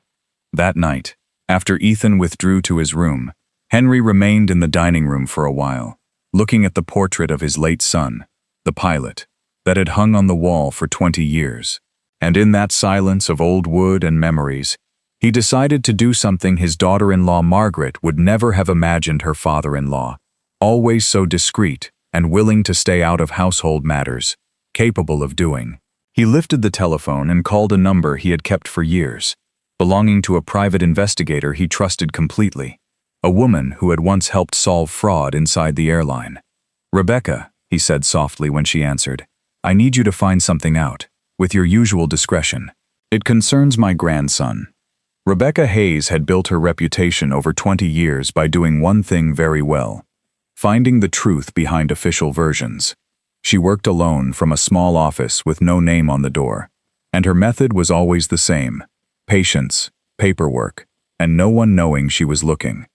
That night, after Ethan withdrew to his room, Henry remained in the dining room for a while, looking at the portrait of his late son, the pilot, that had hung on the wall for 20 years. And in that silence of old wood and memories, he decided to do something his daughter-in-law Margaret would never have imagined her father-in-law, always so discreet and willing to stay out of household matters, capable of doing. He lifted the telephone and called a number he had kept for years, belonging to a private investigator he trusted completely, a woman who had once helped solve fraud inside the airline. Rebecca, he said softly when she answered, I need you to find something out, with your usual discretion. It concerns my grandson. Rebecca Hayes had built her reputation over 20 years by doing one thing very well: finding the truth behind official versions. She worked alone from a small office with no name on the door, and her method was always the same: patience, paperwork, and no one knowing she was looking.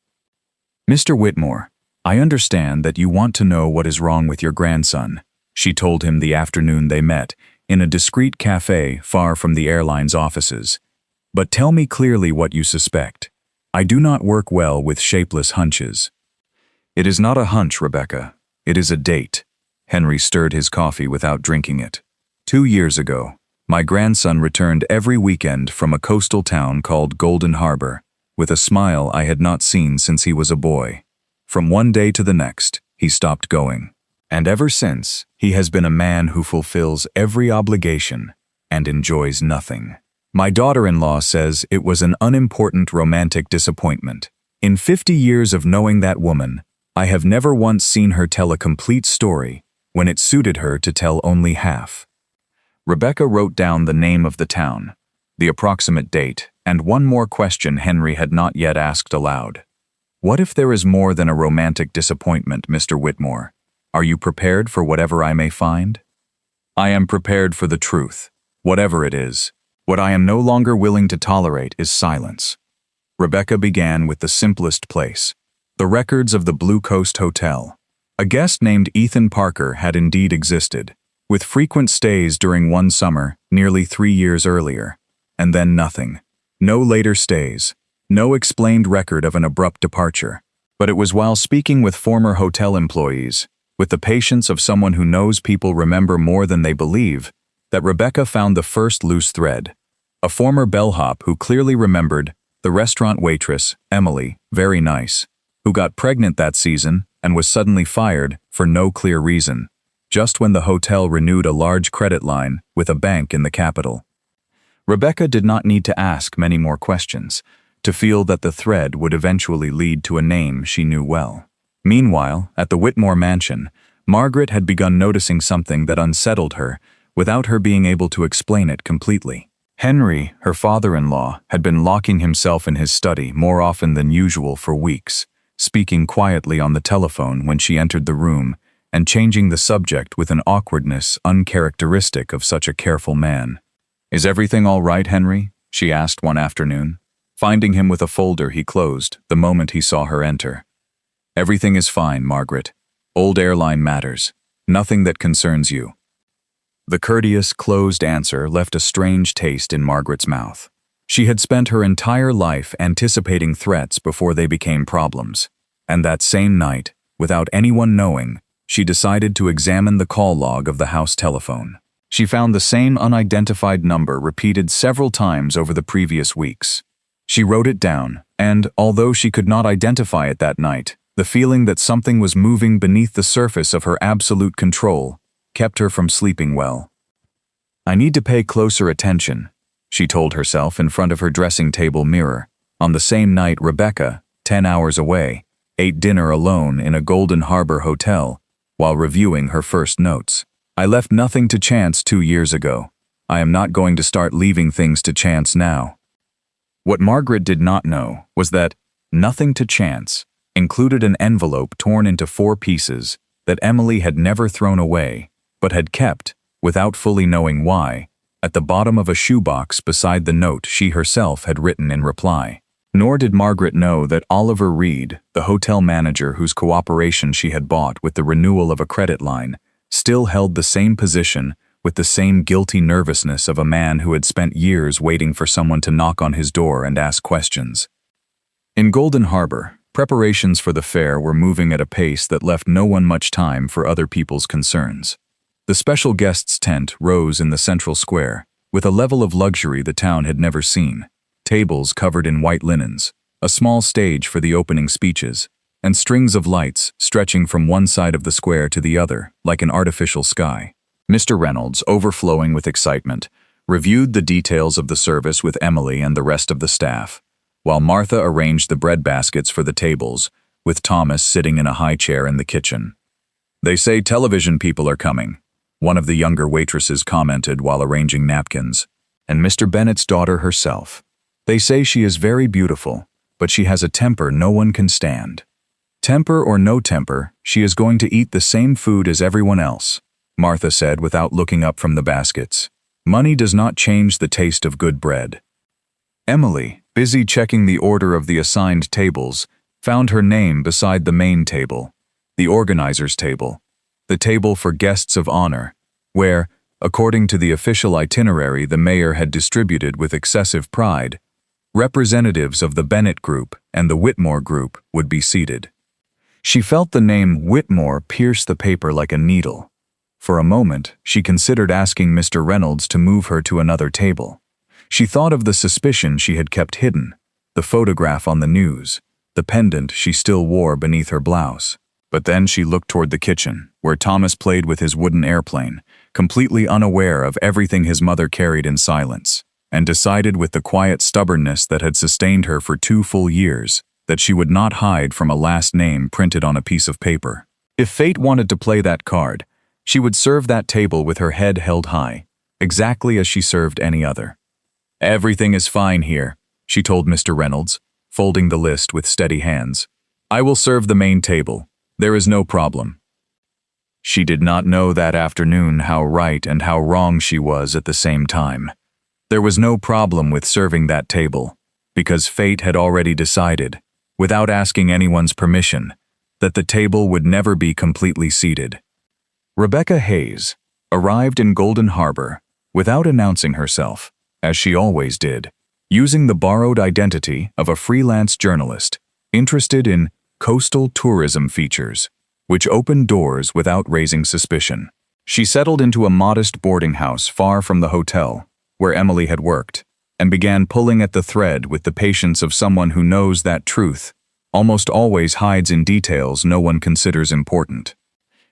Mr. Whitmore, I understand that you want to know what is wrong with your grandson, she told him the afternoon they met, in a discreet cafe far from the airline's offices. But tell me clearly what you suspect. I do not work well with shapeless hunches. It is not a hunch, Rebecca. It is a date. Henry stirred his coffee without drinking it. 2 years ago, my grandson returned every weekend from a coastal town called Golden Harbor, with a smile I had not seen since he was a boy. From one day to the next, he stopped going. And ever since, he has been a man who fulfills every obligation and enjoys nothing. My daughter-in-law says it was an unimportant romantic disappointment. In 50 years of knowing that woman, I have never once seen her tell a complete story when it suited her to tell only half. Rebecca wrote down the name of the town, the approximate date, and one more question Henry had not yet asked aloud. What if there is more than a romantic disappointment, Mr. Whitmore? Are you prepared for whatever I may find? I am prepared for the truth, whatever it is. What I am no longer willing to tolerate is silence. Rebecca began with the simplest place, the records of the Blue Coast Hotel. A guest named Ethan Parker had indeed existed, with frequent stays during one summer nearly 3 years earlier, and then nothing. No later stays, no explained record of an abrupt departure. But it was while speaking with former hotel employees, with the patience of someone who knows people remember more than they believe, that Rebecca found the first loose thread. A former bellhop who clearly remembered the restaurant waitress, Emily, very nice, who got pregnant that season and was suddenly fired for no clear reason, just when the hotel renewed a large credit line with a bank in the capital. Rebecca did not need to ask many more questions to feel that the thread would eventually lead to a name she knew well. Meanwhile, at the Whitmore mansion, Margaret had begun noticing something that unsettled her without her being able to explain it completely. Henry, her father-in-law, had been locking himself in his study more often than usual for weeks, speaking quietly on the telephone when she entered the room and changing the subject with an awkwardness uncharacteristic of such a careful man. Is everything all right, Henry? She asked one afternoon, finding him with a folder he closed the moment he saw her enter. Everything is fine, Margaret. Old airline matters. Nothing that concerns you. The courteous, closed answer left a strange taste in Margaret's mouth. She had spent her entire life anticipating threats before they became problems, and that same night, without anyone knowing, she decided to examine the call log of the house telephone. She found the same unidentified number repeated several times over the previous weeks. She wrote it down, and, although she could not identify it that night, the feeling that something was moving beneath the surface of her absolute control kept her from sleeping well. I need to pay closer attention, she told herself in front of her dressing table mirror. On the same night, Rebecca, 10 hours away, ate dinner alone in a Golden Harbor hotel while reviewing her first notes. I left nothing to chance 2 years ago. I am not going to start leaving things to chance now. What Margaret did not know was that nothing to chance included an envelope torn into 4 pieces that Emily had never thrown away, but had kept, without fully knowing why, at the bottom of a shoebox beside the note she herself had written in reply. Nor did Margaret know that Oliver Reed, the hotel manager whose cooperation she had bought with the renewal of a credit line, still held the same position with the same guilty nervousness of a man who had spent years waiting for someone to knock on his door and ask questions. In Golden Harbor, preparations for the fair were moving at a pace that left no one much time for other people's concerns. The special guests' tent rose in the central square, with a level of luxury the town had never seen. Tables covered in white linens, a small stage for the opening speeches, and strings of lights stretching from one side of the square to the other like an artificial sky. Mr. Reynolds, overflowing with excitement, reviewed the details of the service with Emily and the rest of the staff, while Martha arranged the bread baskets for the tables, with Thomas sitting in a high chair in the kitchen. "They say television people are coming," one of the younger waitresses commented while arranging napkins, and Mr. Bennet's daughter herself. "They say she is very beautiful, but she has a temper no one can stand." "Temper or no temper, she is going to eat the same food as everyone else," Martha said without looking up from the baskets. "Money does not change the taste of good bread." Emily, busy checking the order of the assigned tables, found her name beside the main table, the organizer's table, the table for guests of honor, where, according to the official itinerary the mayor had distributed with excessive pride, representatives of the Bennett Group and the Whitmore Group would be seated. She felt the name Whitmore pierce the paper like a needle. For a moment, she considered asking Mr. Reynolds to move her to another table. She thought of the suspicion she had kept hidden, the photograph on the news, the pendant she still wore beneath her blouse. But then she looked toward the kitchen, where Thomas played with his wooden airplane, completely unaware of everything his mother carried in silence, and decided with the quiet stubbornness that had sustained her for 2 full years that she would not hide from a last name printed on a piece of paper. If fate wanted to play that card, she would serve that table with her head held high, exactly as she served any other. "Everything is fine here," she told Mr. Reynolds, folding the list with steady hands. "I will serve the main table. There is no problem." She did not know that afternoon how right and how wrong she was at the same time. There was no problem with serving that table, because fate had already decided, without asking anyone's permission, that the table would never be completely seated. Rebecca Hayes arrived in Golden Harbor without announcing herself, as she always did, using the borrowed identity of a freelance journalist interested in coastal tourism features, which opened doors without raising suspicion. She settled into a modest boarding house far from the hotel, where Emily had worked, and began pulling at the thread with the patience of someone who knows that truth almost always hides in details no one considers important.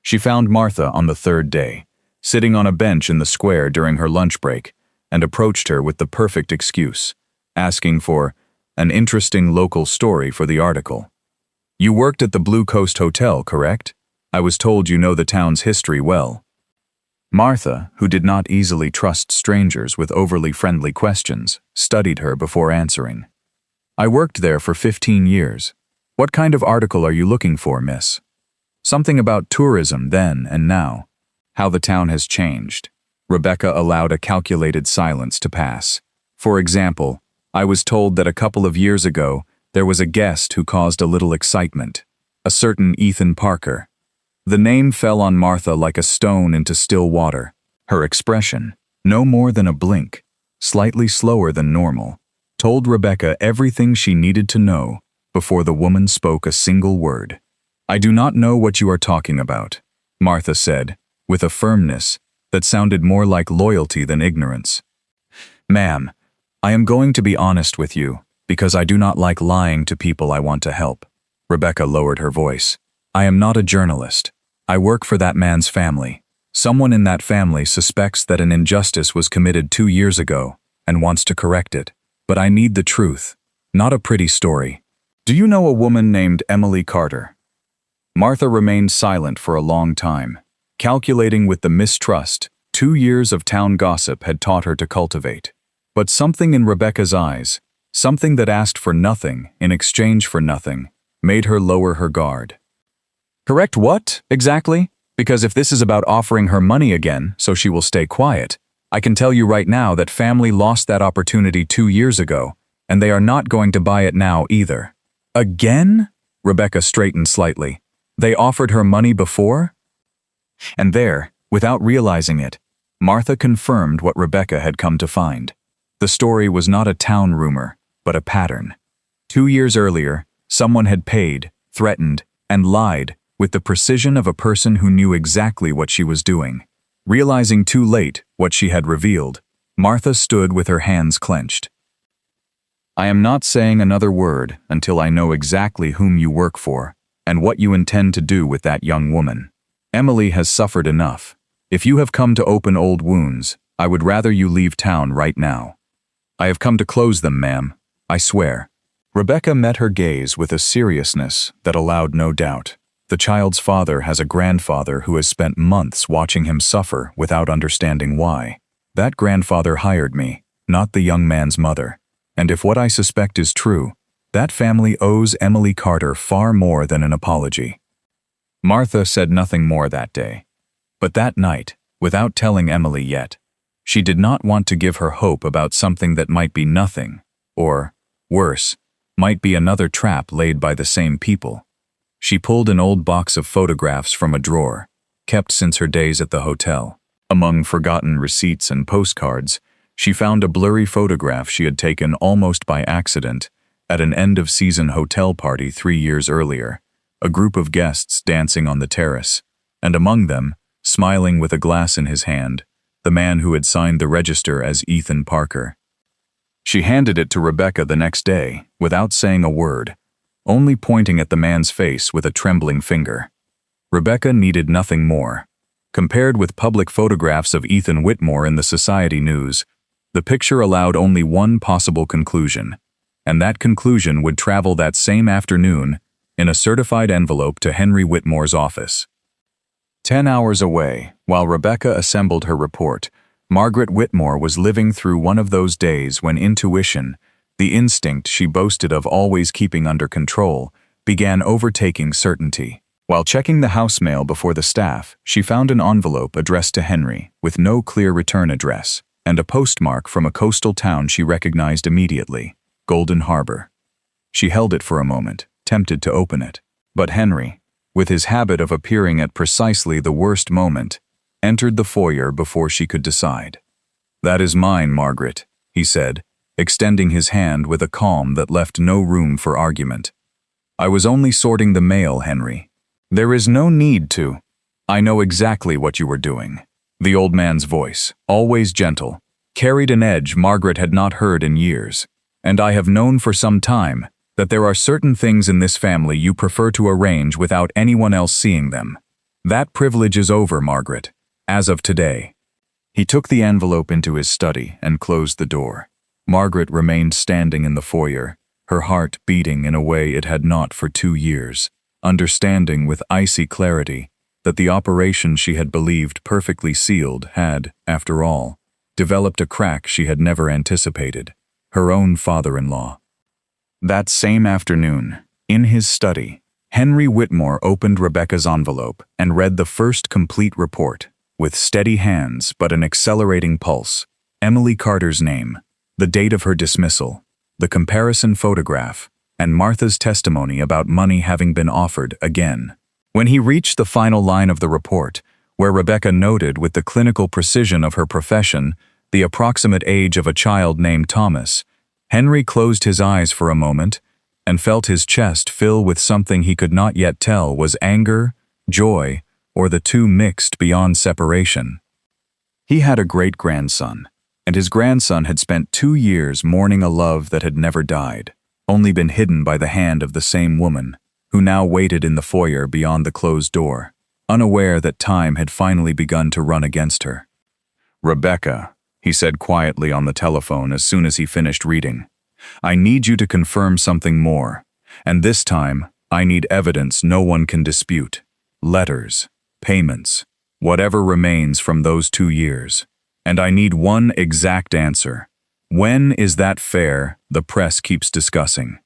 She found Martha on the 3rd day, sitting on a bench in the square during her lunch break, and approached her with the perfect excuse, asking for an interesting local story for the article. "You worked at the Blue Coast Hotel, correct? I was told you know the town's history well." Martha, who did not easily trust strangers with overly friendly questions, studied her before answering. "I worked there for 15 years. What kind of article are you looking for, miss?" "Something about tourism then and now. How the town has changed." Rebecca allowed a calculated silence to pass. "For example, I was told that a couple of years ago there was a guest who caused a little excitement, a certain Ethan Parker." The name fell on Martha like a stone into still water. Her expression, no more than a blink, slightly slower than normal, told Rebecca everything she needed to know before the woman spoke a single word. "I do not know what you are talking about," Martha said, with a firmness that sounded more like loyalty than ignorance. "Ma'am, I am going to be honest with you, because I do not like lying to people I want to help." Rebecca lowered her voice. "I am not a journalist. I work for that man's family. Someone in that family suspects that an injustice was committed 2 years ago, and wants to correct it. But I need the truth, not a pretty story. Do you know a woman named Emily Carter? Martha remained silent for a long time, calculating with the mistrust 2 years of town gossip had taught her to cultivate. But something in Rebecca's eyes, something that asked for nothing in exchange for nothing, made her lower her guard. Correct what, exactly? Because if this is about offering her money again so she will stay quiet, I can tell you right now that family lost that opportunity 2 years ago, and they are not going to buy it now either. Again? Rebecca straightened slightly. They offered her money before? And there, without realizing it, Martha confirmed what Rebecca had come to find. The story was not a town rumor, but a pattern. 2 years earlier, someone had paid, threatened, and lied with the precision of a person who knew exactly what she was doing. Realizing too late what she had revealed, Martha stood with her hands clenched. I am not saying another word until I know exactly whom you work for and what you intend to do with that young woman. Emily has suffered enough. If you have come to open old wounds, I would rather you leave town right now. I have come to close them, ma'am. I swear. Rebecca met her gaze with a seriousness that allowed no doubt. The child's father has a grandfather who has spent months watching him suffer without understanding why. That grandfather hired me, not the young man's mother. And if what I suspect is true, that family owes Emily Carter far more than an apology. Martha said nothing more that day. But that night, without telling Emily yet, she did not want to give her hope about something that might be nothing, or, worse, might be another trap laid by the same people. She pulled an old box of photographs from a drawer, kept since her days at the hotel. Among forgotten receipts and postcards, she found a blurry photograph she had taken almost by accident at an end-of-season hotel party 3 years earlier, a group of guests dancing on the terrace, and among them, smiling with a glass in his hand, the man who had signed the register as Ethan Parker. She handed it to Rebecca the next day, without saying a word, only pointing at the man's face with a trembling finger. Rebecca needed nothing more. Compared with public photographs of Ethan Whitmore in the Society News, the picture allowed only one possible conclusion, and that conclusion would travel that same afternoon in a certified envelope to Henry Whitmore's office. 10 hours away, while Rebecca assembled her report, Margaret Whitmore was living through one of those days when intuition, the instinct she boasted of always keeping under control, began overtaking certainty. While checking the house mail before the staff, she found an envelope addressed to Henry, with no clear return address, and a postmark from a coastal town she recognized immediately, Golden Harbor. She held it for a moment, tempted to open it. But Henry, with his habit of appearing at precisely the worst moment, entered the foyer before she could decide. "That is mine, Margaret," he said, extending his hand with a calm that left no room for argument. "I was only sorting the mail, Henry. There is no need to. I know exactly what you were doing." The old man's voice, always gentle, carried an edge Margaret had not heard in years. "And I have known for some time that there are certain things in this family you prefer to arrange without anyone else seeing them. That privilege is over, Margaret, as of today." He took the envelope into his study and closed the door. Margaret remained standing in the foyer, her heart beating in a way it had not for 2 years, understanding with icy clarity that the operation she had believed perfectly sealed had, after all, developed a crack she had never anticipated: her own father-in-law. That same afternoon, in his study, Henry Whitmore opened Rebecca's envelope and read the first complete report, with steady hands but an accelerating pulse. Emily Carter's name, the date of her dismissal, the comparison photograph, and Martha's testimony about money having been offered again. When he reached the final line of the report, where Rebecca noted with the clinical precision of her profession the approximate age of a child named Thomas, Henry closed his eyes for a moment and felt his chest fill with something he could not yet tell was anger, joy, or the two mixed beyond separation. He had a great-grandson, and his grandson had spent 2 years mourning a love that had never died, only been hidden by the hand of the same woman, who now waited in the foyer beyond the closed door, unaware that time had finally begun to run against her. "Rebecca," he said quietly on the telephone as soon as he finished reading. "I need you to confirm something more. And this time, I need evidence no one can dispute. Letters, payments, whatever remains from those 2 years. And I need one exact answer. When is that fair the press keeps discussing?"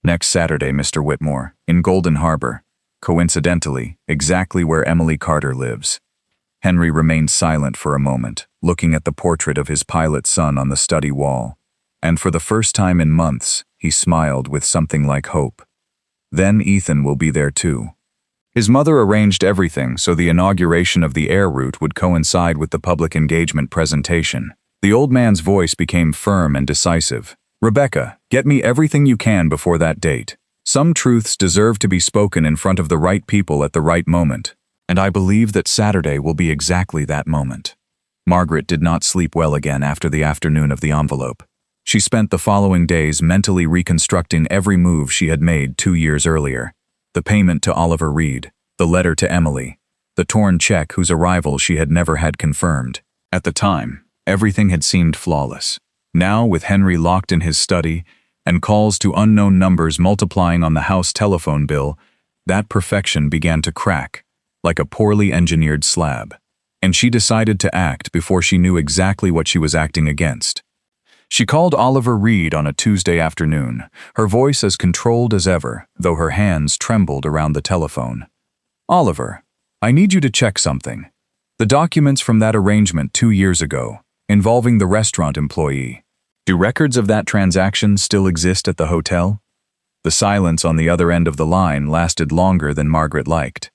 "Next Saturday, Mr. Whitmore, in Golden Harbor. Coincidentally, exactly where Emily Carter lives." Henry remained silent for a moment, looking at the portrait of his pilot son on the study wall. And for the first time in months, he smiled with something like hope. Then Ethan will be there too. His mother arranged everything so the inauguration of the air route would coincide with the public engagement presentation. The old man's voice became firm and decisive. "Rebecca, get me everything you can before that date. Some truths deserve to be spoken in front of the right people at the right moment. And I believe that Saturday will be exactly that moment." Margaret did not sleep well again after the afternoon of the envelope. She spent the following days mentally reconstructing every move she had made 2 years earlier. The payment to Oliver Reed, the letter to Emily, the torn check whose arrival she had never had confirmed. At the time, everything had seemed flawless. Now, with Henry locked in his study and calls to unknown numbers multiplying on the house telephone bill, that perfection began to crack, like a poorly engineered slab. And she decided to act before she knew exactly what she was acting against. She called Oliver Reed on a Tuesday afternoon, her voice as controlled as ever, though her hands trembled around the telephone. "Oliver, I need you to check something. The documents from that arrangement 2 years ago, involving the restaurant employee. Do records of that transaction still exist at the hotel?" The silence on the other end of the line lasted longer than Margaret liked.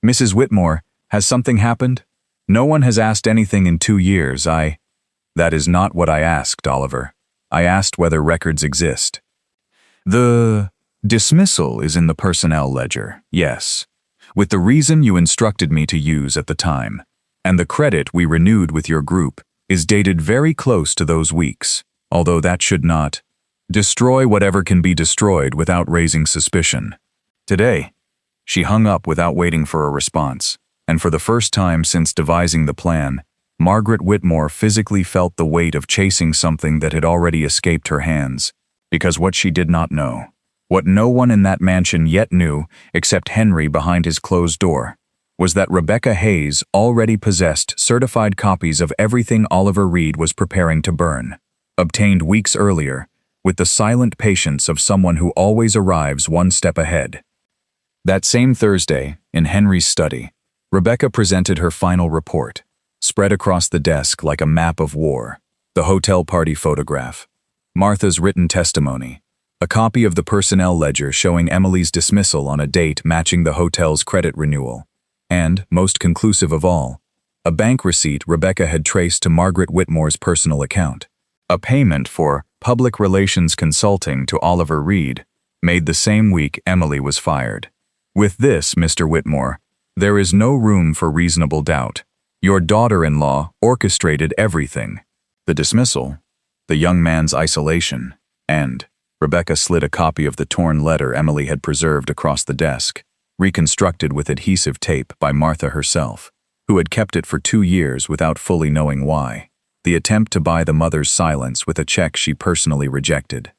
"Mrs. Whitmore, has something happened? No one has asked anything in 2 years. "That is not what I asked, Oliver. I asked whether records exist." "The dismissal is in the personnel ledger, yes, with the reason you instructed me to use at the time. And the credit we renewed with your group is dated very close to those weeks, although that should not destroy whatever can be destroyed without raising suspicion. Today." She hung up without waiting for a response, and for the first time since devising the plan, Margaret Whitmore physically felt the weight of chasing something that had already escaped her hands. Because what she did not know, what no one in that mansion yet knew except Henry behind his closed door, was that Rebecca Hayes already possessed certified copies of everything Oliver Reed was preparing to burn, obtained weeks earlier, with the silent patience of someone who always arrives one step ahead. That same Thursday, in Henry's study, Rebecca presented her final report, spread across the desk like a map of war, the hotel party photograph, Martha's written testimony, a copy of the personnel ledger showing Emily's dismissal on a date matching the hotel's credit renewal, and, most conclusive of all, a bank receipt Rebecca had traced to Margaret Whitmore's personal account. A payment for public relations consulting to Oliver Reed, made the same week Emily was fired. "With this, Mr. Whitmore, there is no room for reasonable doubt. Your daughter-in-law orchestrated everything. The dismissal, the young man's isolation, and..." Rebecca slid a copy of the torn letter Emily had preserved across the desk, reconstructed with adhesive tape by Martha herself, who had kept it for 2 years without fully knowing why. The attempt to buy the mother's silence with a check she personally rejected.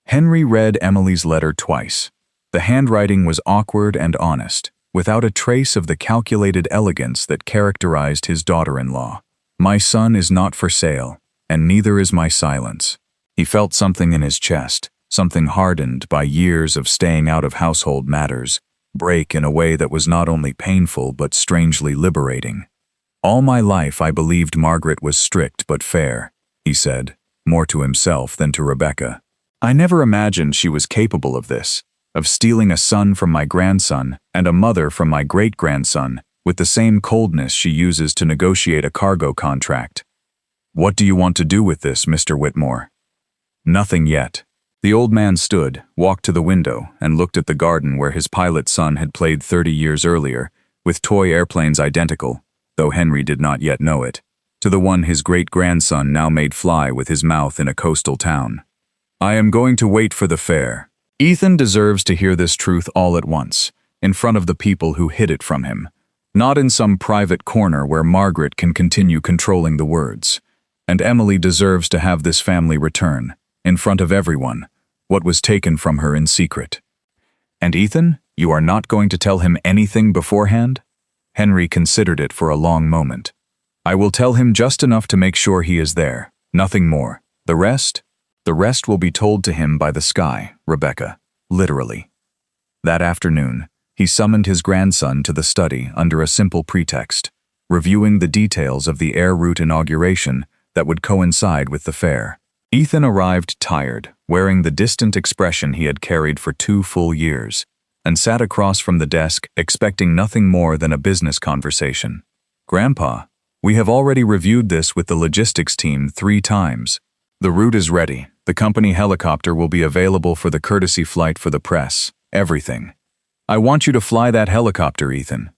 Henry read Emily's letter twice. The handwriting was awkward and honest, without a trace of the calculated elegance that characterized his daughter-in-law. "My son is not for sale, and neither is my silence." He felt something in his chest, something hardened by years of staying out of household matters, break in a way that was not only painful but strangely liberating. "All my life I believed Margaret was strict but fair," he said, more to himself than to Rebecca. "I never imagined she was capable of this, of stealing a son from my grandson and a mother from my great-grandson with the same coldness she uses to negotiate a cargo contract. What do you want to do with this, Mr. Whitmore?" "Nothing yet." The old man stood, walked to the window, and looked at the garden where his pilot son had played 30 years earlier, with toy airplanes identical, though Henry did not yet know it, to the one his great-grandson now made fly with his mouth in a coastal town. "I am going to wait for the fair. Ethan deserves to hear this truth all at once, in front of the people who hid it from him, not in some private corner where Margaret can continue controlling the words. and Emily deserves to have this family return, in front of everyone, what was taken from her in secret. And Ethan, you are not going to tell him anything beforehand? Henry considered it for a long moment. I will tell him just enough to make sure he is there, nothing more. The rest will be told to him by the sky, Rebecca, literally. That afternoon, he summoned his grandson to the study under a simple pretext, reviewing the details of the air route inauguration that would coincide with the fair. Ethan arrived tired, wearing the distant expression he had carried for 2 full years, and sat across from the desk expecting nothing more than a business conversation. Grandpa, we have already reviewed this with the logistics team 3 times. The route is ready. The company helicopter will be available for the courtesy flight for the press. Everything. I want you to fly that helicopter, Ethan.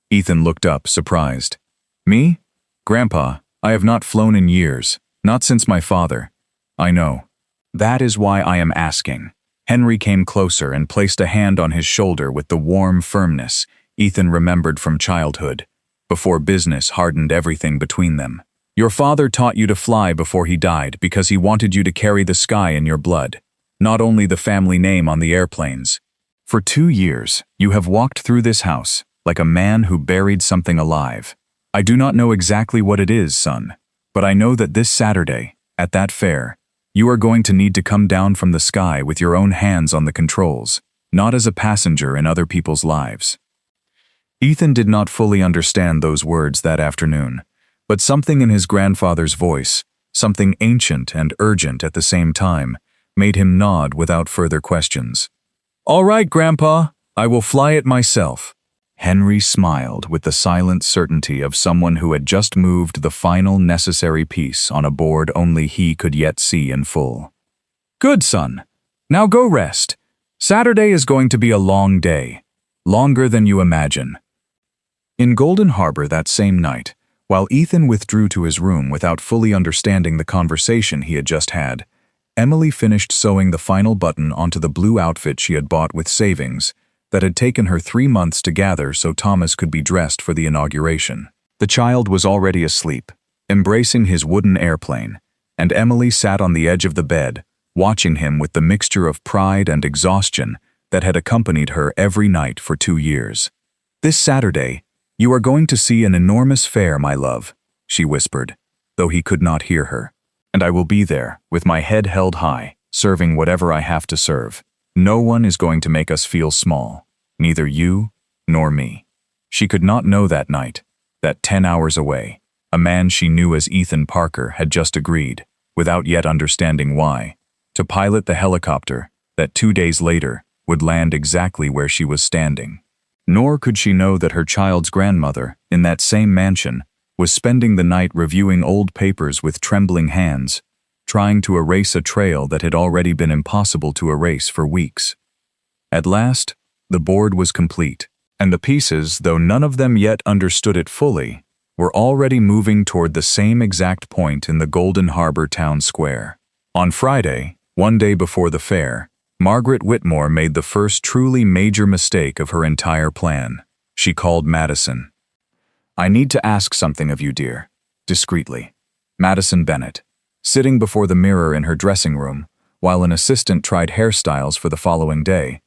Ethan looked up, surprised. Me? Grandpa, I have not flown in years, not since my father. I know. That is why I am asking. Henry came closer and placed a hand on his shoulder with the warm firmness Ethan remembered from childhood, before business hardened everything between them. Your father taught you to fly before he died because he wanted you to carry the sky in your blood, not only the family name on the airplanes. For 2 years, you have walked through this house like a man who buried something alive. I do not know exactly what it is, son, but I know that this Saturday, at that fair, you are going to need to come down from the sky with your own hands on the controls, not as a passenger in other people's lives. Ethan did not fully understand those words that afternoon, but something in his grandfather's voice, something ancient and urgent at the same time, made him nod without further questions. All right, Grandpa, I will fly it myself. Henry smiled with the silent certainty of someone who had just moved the final necessary piece on a board only he could yet see in full. Good, son. Now go rest. Saturday is going to be a long day, longer than you imagine. In Golden Harbor that same night, while Ethan withdrew to his room without fully understanding the conversation he had just had, Emily finished sewing the final button onto the blue outfit she had bought with savings that had taken her 3 months to gather so Thomas could be dressed for the inauguration. The child was already asleep, embracing his wooden airplane, and Emily sat on the edge of the bed, watching him with the mixture of pride and exhaustion that had accompanied her every night for 2 years. This Saturday, you are going to see an enormous fair, my love, she whispered, though he could not hear her. And I will be there, with my head held high, serving whatever I have to serve. No one is going to make us feel small, neither you nor me. She could not know that night, that 10 hours away, a man she knew as Ethan Parker had just agreed, without yet understanding why, to pilot the helicopter that 2 days later would land exactly where she was standing. Nor could she know that her child's grandmother, in that same mansion, was spending the night reviewing old papers with trembling hands, trying to erase a trail that had already been impossible to erase for weeks. At last, the board was complete, and the pieces, though none of them yet understood it fully, were already moving toward the same exact point in the Golden Harbor town square. On Friday, 1 day before the fair, Margaret Whitmore made the first truly major mistake of her entire plan. She called Madison. I need to ask something of you, dear. Discreetly. Madison Bennett, sitting before the mirror in her dressing room, while an assistant tried hairstyles for the following day,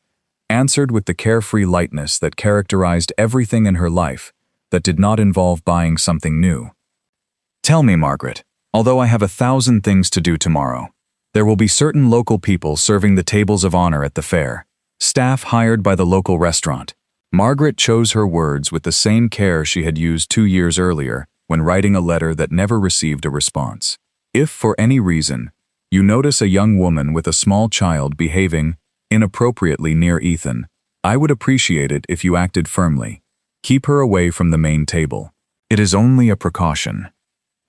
answered with the carefree lightness that characterized everything in her life that did not involve buying something new. Tell me, Margaret, although I have 1,000 things to do tomorrow, there will be certain local people serving the tables of honor at the fair, staff hired by the local restaurant. Margaret chose her words with the same care she had used 2 years earlier when writing a letter that never received a response. If, for any reason, you notice a young woman with a small child behaving inappropriately near Ethan, I would appreciate it if you acted firmly. Keep her away from the main table. It is only a precaution.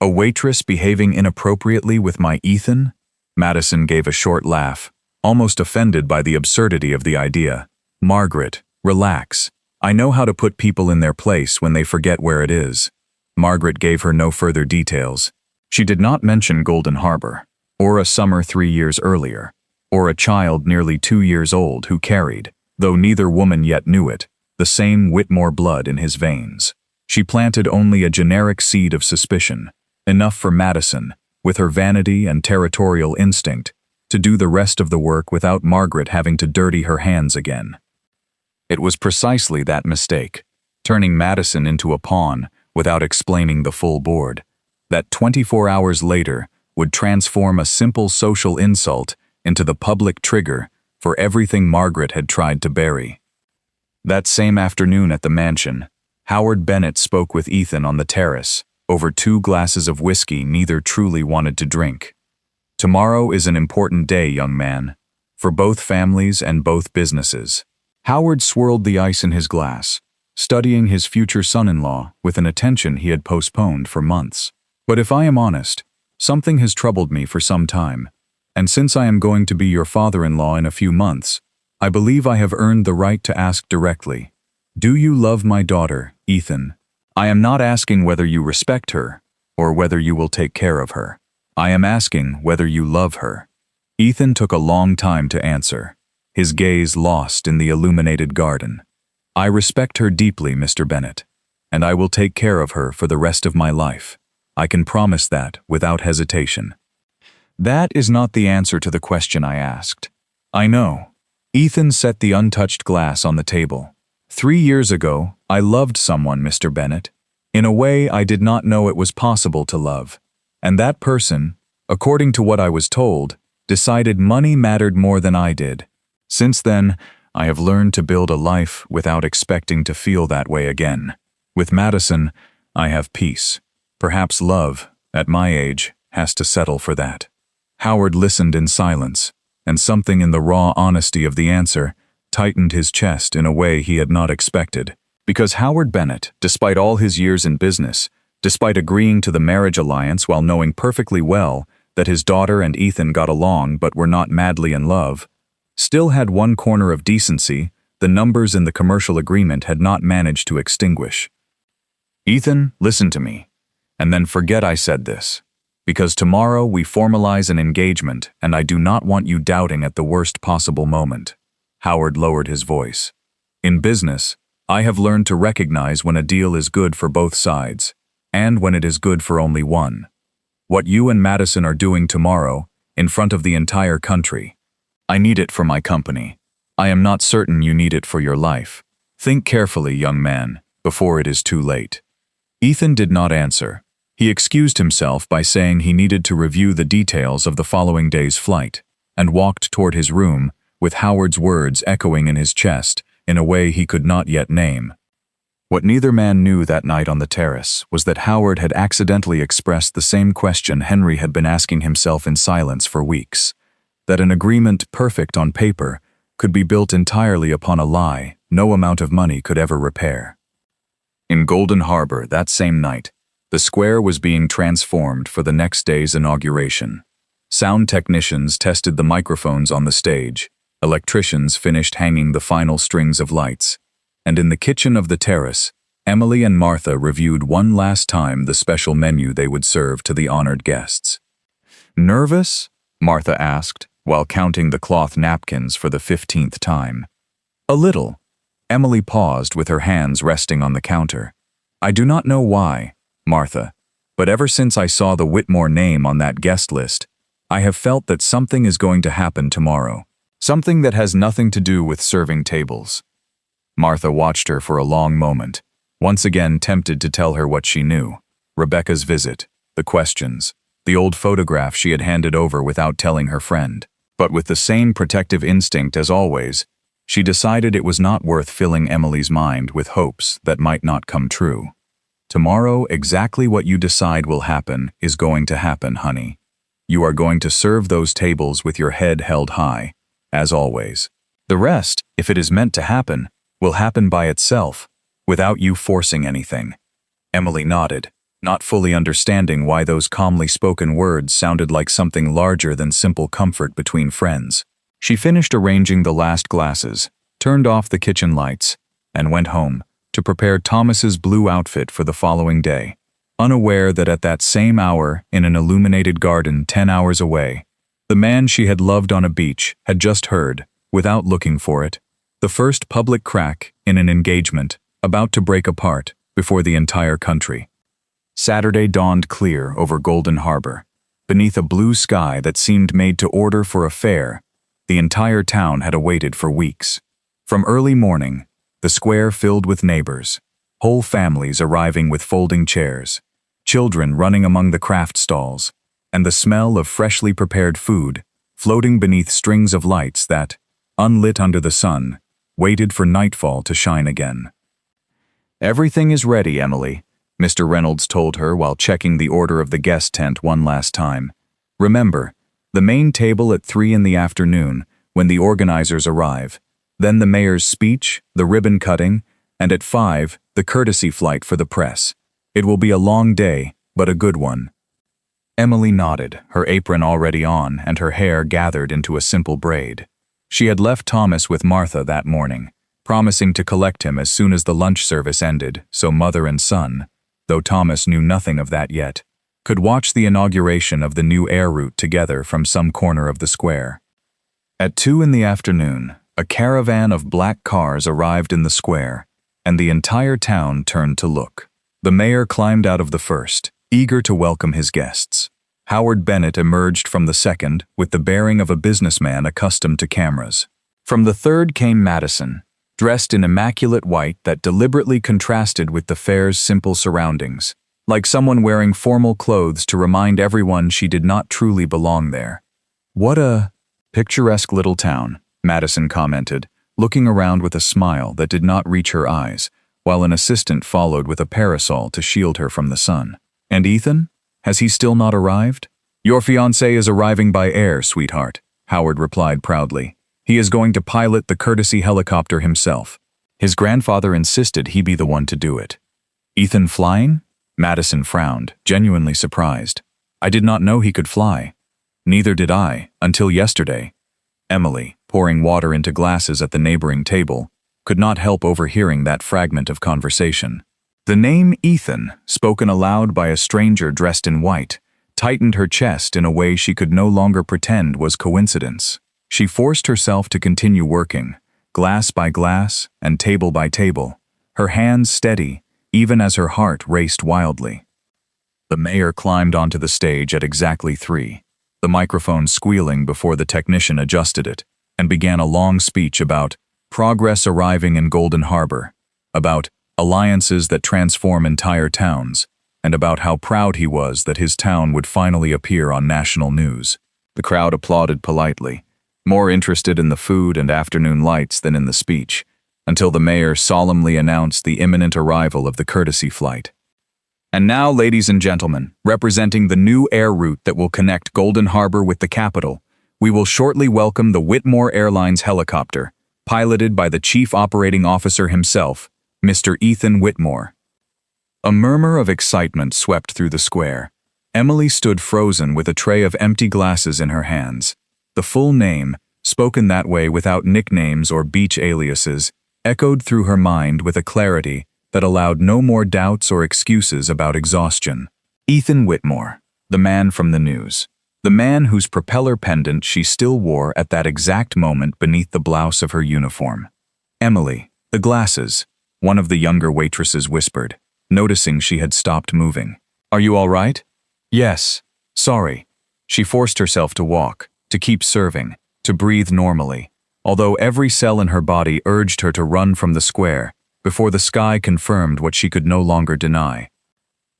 A waitress behaving inappropriately with my Ethan? Madison gave a short laugh, almost offended by the absurdity of the idea. Margaret, relax. I know how to put people in their place when they forget where it is. Margaret gave her no further details. She did not mention Golden Harbor, or a summer 3 years earlier, or a child nearly 2 years old who carried, though neither woman yet knew it, the same Whitmore blood in his veins. She planted only a generic seed of suspicion, enough for Madison, with her vanity and territorial instinct, to do the rest of the work without Margaret having to dirty her hands again. It was precisely that mistake, turning Madison into a pawn without explaining the full board, that 24 hours later would transform a simple social insult into the public trigger for everything Margaret had tried to bury. That same afternoon at the mansion, Howard Bennett spoke with Ethan on the terrace, over 2 glasses of whiskey neither truly wanted to drink. Tomorrow is an important day, young man, for both families and both businesses. Howard swirled the ice in his glass, studying his future son-in-law with an attention he had postponed for months. But if I am honest, something has troubled me for some time, and since I am going to be your father-in-law in a few months, I believe I have earned the right to ask directly. Do you love my daughter, Ethan? I am not asking whether you respect her, or whether you will take care of her. I am asking whether you love her. Ethan took a long time to answer, his gaze lost in the illuminated garden. I respect her deeply, Mr. Bennett, and I will take care of her for the rest of my life. I can promise that without hesitation. That is not the answer to the question I asked. I know. Ethan set the untouched glass on the table. 3 years ago, I loved someone, Mr. Bennett, in a way I did not know it was possible to love. And that person, according to what I was told, decided money mattered more than I did. Since then, I have learned to build a life without expecting to feel that way again. With Madison, I have peace. Perhaps love, at my age, has to settle for that. Howard listened in silence, and something in the raw honesty of the answer tightened his chest in a way he had not expected. Because Howard Bennett, despite all his years in business, despite agreeing to the marriage alliance while knowing perfectly well that his daughter and Ethan got along but were not madly in love, still had one corner of decency the numbers in the commercial agreement had not managed to extinguish. Ethan, listen to me, and then forget I said this. Because tomorrow we formalize an engagement, and I do not want you doubting at the worst possible moment. Howard lowered his voice. In business, I have learned to recognize when a deal is good for both sides, and when it is good for only one. What you and Madison are doing tomorrow, in front of the entire country, I need it for my company. I am not certain you need it for your life. Think carefully, young man, before it is too late. Ethan did not answer. He excused himself by saying he needed to review the details of the following day's flight, and walked toward his room, with Howard's words echoing in his chest in a way he could not yet name. What neither man knew that night on the terrace was that Howard had accidentally expressed the same question Henry had been asking himself in silence for weeks, that an agreement perfect on paper could be built entirely upon a lie no amount of money could ever repair. In Golden Harbor that same night, the square was being transformed for the next day's inauguration. Sound technicians tested the microphones on the stage, electricians finished hanging the final strings of lights, and in the kitchen of the terrace, Emily and Martha reviewed one last time the special menu they would serve to the honored guests. Nervous? Martha asked, while counting the cloth napkins for the 15th time. A little. Emily paused with her hands resting on the counter. I do not know why, Martha, but ever since I saw the Whitmore name on that guest list, I have felt that something is going to happen tomorrow. Something that has nothing to do with serving tables. Martha watched her for a long moment, once again tempted to tell her what she knew. Rebecca's visit, the questions, the old photograph she had handed over without telling her friend. But with the same protective instinct as always, she decided it was not worth filling Emily's mind with hopes that might not come true. Tomorrow, exactly what you decide will happen is going to happen, honey. You are going to serve those tables with your head held high, as always. The rest, if it is meant to happen, will happen by itself, without you forcing anything. Emily nodded, not fully understanding why those calmly spoken words sounded like something larger than simple comfort between friends. She finished arranging the last glasses, turned off the kitchen lights, and went home to prepare Thomas's blue outfit for the following day, unaware that at that same hour, in an illuminated garden 10 hours away, the man she had loved on a beach had just heard, without looking for it, the first public crack in an engagement about to break apart before the entire country. Saturday dawned clear over Golden Harbor. beneath a blue sky that seemed made to order for a fair the entire town had awaited for weeks. From early morning, the square filled with neighbors, whole families arriving with folding chairs, children running among the craft stalls, and the smell of freshly prepared food floating beneath strings of lights that, unlit under the sun, waited for nightfall to shine again. "Everything is ready, Emily," Mr. Reynolds told her while checking the order of the guest tent one last time. "Remember, the main table at 3 in the afternoon when the organizers arrive, then the mayor's speech, the ribbon cutting, and at 5, the courtesy flight for the press. It will be a long day, but a good one." Emily nodded, her apron already on and her hair gathered into a simple braid. She had left Thomas with Martha that morning, promising to collect him as soon as the lunch service ended, so mother and son, though Thomas knew nothing of that yet, could watch the inauguration of the new air route together from some corner of the square. At 2 in the afternoon, a caravan of black cars arrived in the square, and the entire town turned to look. The mayor climbed out of the first, eager to welcome his guests. Howard Bennett emerged from the second with the bearing of a businessman accustomed to cameras. From the third came Madison, dressed in immaculate white that deliberately contrasted with the fair's simple surroundings, like someone wearing formal clothes to remind everyone she did not truly belong there. "What a picturesque little town," Madison commented, looking around with a smile that did not reach her eyes, while an assistant followed with a parasol to shield her from the sun. "And Ethan? Has he still not arrived?" "Your fiancé is arriving by air, sweetheart," Howard replied proudly. "He is going to pilot the courtesy helicopter himself. His grandfather insisted he be the one to do it." "Ethan flying?" Madison frowned, genuinely surprised. "I did not know he could fly." "Neither did I, until yesterday." Emily, pouring water into glasses at the neighboring table, could not help overhearing that fragment of conversation. The name Ethan, spoken aloud by a stranger dressed in white, tightened her chest in a way she could no longer pretend was coincidence. She forced herself to continue working, glass by glass and table by table, her hands steady, even as her heart raced wildly. The mayor climbed onto the stage at exactly 3, the microphone squealing before the technician adjusted it, and began a long speech about progress arriving in Golden Harbor, about alliances that transform entire towns, and about how proud he was that his town would finally appear on national news. The crowd applauded politely, more interested in the food and afternoon lights than in the speech, until the mayor solemnly announced the imminent arrival of the courtesy flight. "And now, ladies and gentlemen, representing the new air route that will connect Golden Harbor with the capital, we will shortly welcome the Whitmore Airlines helicopter, piloted by the Chief Operating Officer himself, Mr. Ethan Whitmore." A murmur of excitement swept through the square. Emily stood frozen with a tray of empty glasses in her hands. The full name, spoken that way without nicknames or beach aliases, echoed through her mind with a clarity that allowed no more doubts or excuses about exhaustion. Ethan Whitmore, the man from the news. The man whose propeller pendant she still wore at that exact moment beneath the blouse of her uniform. "Emily, the glasses," one of the younger waitresses whispered, noticing she had stopped moving. "Are you all right?" "Yes. Sorry." She forced herself to walk, to keep serving, to breathe normally, although every cell in her body urged her to run from the square before the sky confirmed what she could no longer deny.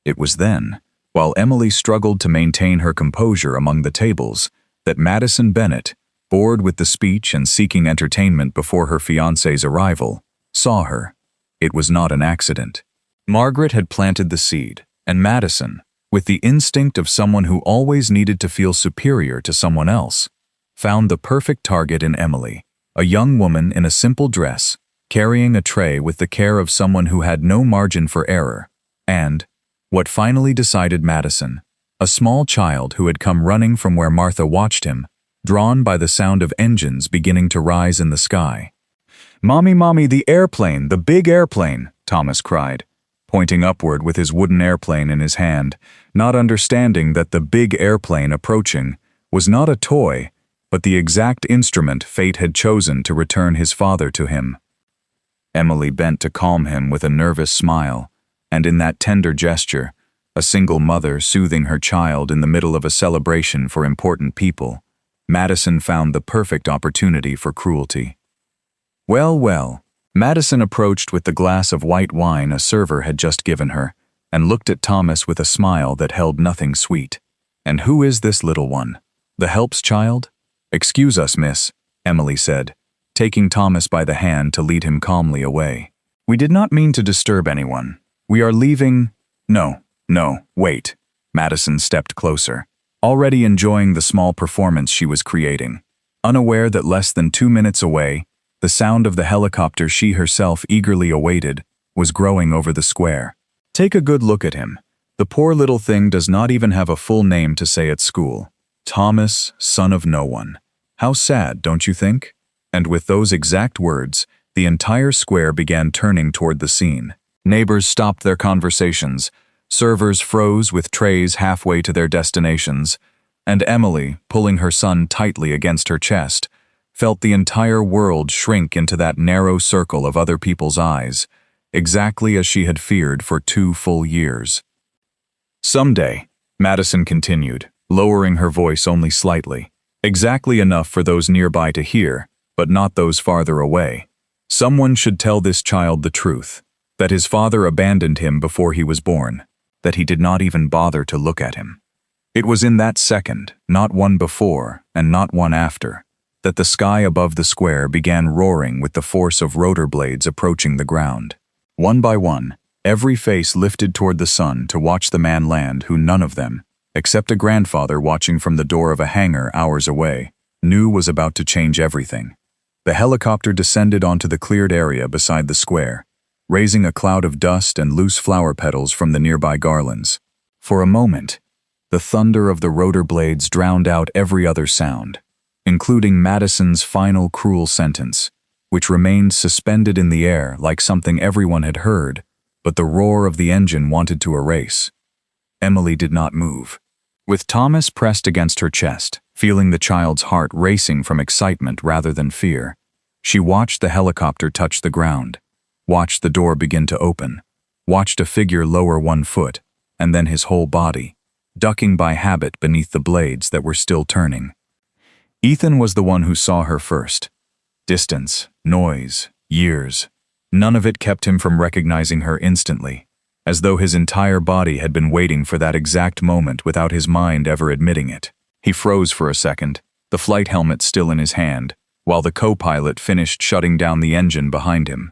It was then, while Emily struggled to maintain her composure among the tables, that Madison Bennett, bored with the speech and seeking entertainment before her fiancé's arrival, saw her. It was not an accident. Margaret had planted the seed, and Madison, with the instinct of someone who always needed to feel superior to someone else, found the perfect target in Emily, a young woman in a simple dress, carrying a tray with the care of someone who had no margin for error, and, what finally decided Madison, a small child who had come running from where Martha watched him, drawn by the sound of engines beginning to rise in the sky. "Mommy, Mommy, the airplane, the big airplane," Thomas cried, pointing upward with his wooden airplane in his hand, not understanding that the big airplane approaching was not a toy, but the exact instrument fate had chosen to return his father to him. Emily bent to calm him with a nervous smile, and in that tender gesture, A single mother soothing her child in the middle of a celebration for important people, Madison found the perfect opportunity for cruelty. Well, well, Madison approached with the glass of white wine a server had just given her, and looked at Thomas with a smile that held nothing sweet. "And who is this little one? The help's child?" "Excuse us, miss," Emily said, taking Thomas by the hand to lead him calmly away. "We did not mean to disturb anyone. We are leaving—" No, wait. Madison stepped closer, already enjoying the small performance she was creating, unaware that less than 2 minutes away, the sound of the helicopter she herself eagerly awaited was growing over the square. Take a good look at him. The poor little thing does not even have a full name to say at school. Thomas, son of no one. How sad, don't you think? And with those exact words, the entire square began turning toward the scene. Neighbors stopped their conversations, servers froze with trays halfway to their destinations, and Emily, pulling her son tightly against her chest, felt the entire world shrink into that narrow circle of other people's eyes, exactly as she had feared for 2 full years. "Someday," Madison continued, lowering her voice only slightly, exactly enough for those nearby to hear, but not those farther away, "someone should tell this child the truth, that his father abandoned him before he was born, that he did not even bother to look at him." It was in that second, not one before and not one after, that the sky above the square began roaring with the force of rotor blades approaching the ground. One by one, every face lifted toward the sun to watch the man land who none of them, except a grandfather watching from the door of a hangar hours away, knew was about to change everything. The helicopter descended onto the cleared area beside the square, raising a cloud of dust and loose flower petals from the nearby garlands. For a moment, the thunder of the rotor blades drowned out every other sound, including Madison's final cruel sentence, which remained suspended in the air like something everyone had heard, but the roar of the engine wanted to erase. Emily did not move. With Thomas pressed against her chest, feeling the child's heart racing from excitement rather than fear, she watched the helicopter touch the ground, watched the door begin to open, watched a figure lower 1 foot, and then his whole body, ducking by habit beneath the blades that were still turning. Ethan was the one who saw her first. Distance, noise, years. None of it kept him from recognizing her instantly, as though his entire body had been waiting for that exact moment without his mind ever admitting it. He froze for a second, the flight helmet still in his hand, while the co-pilot finished shutting down the engine behind him.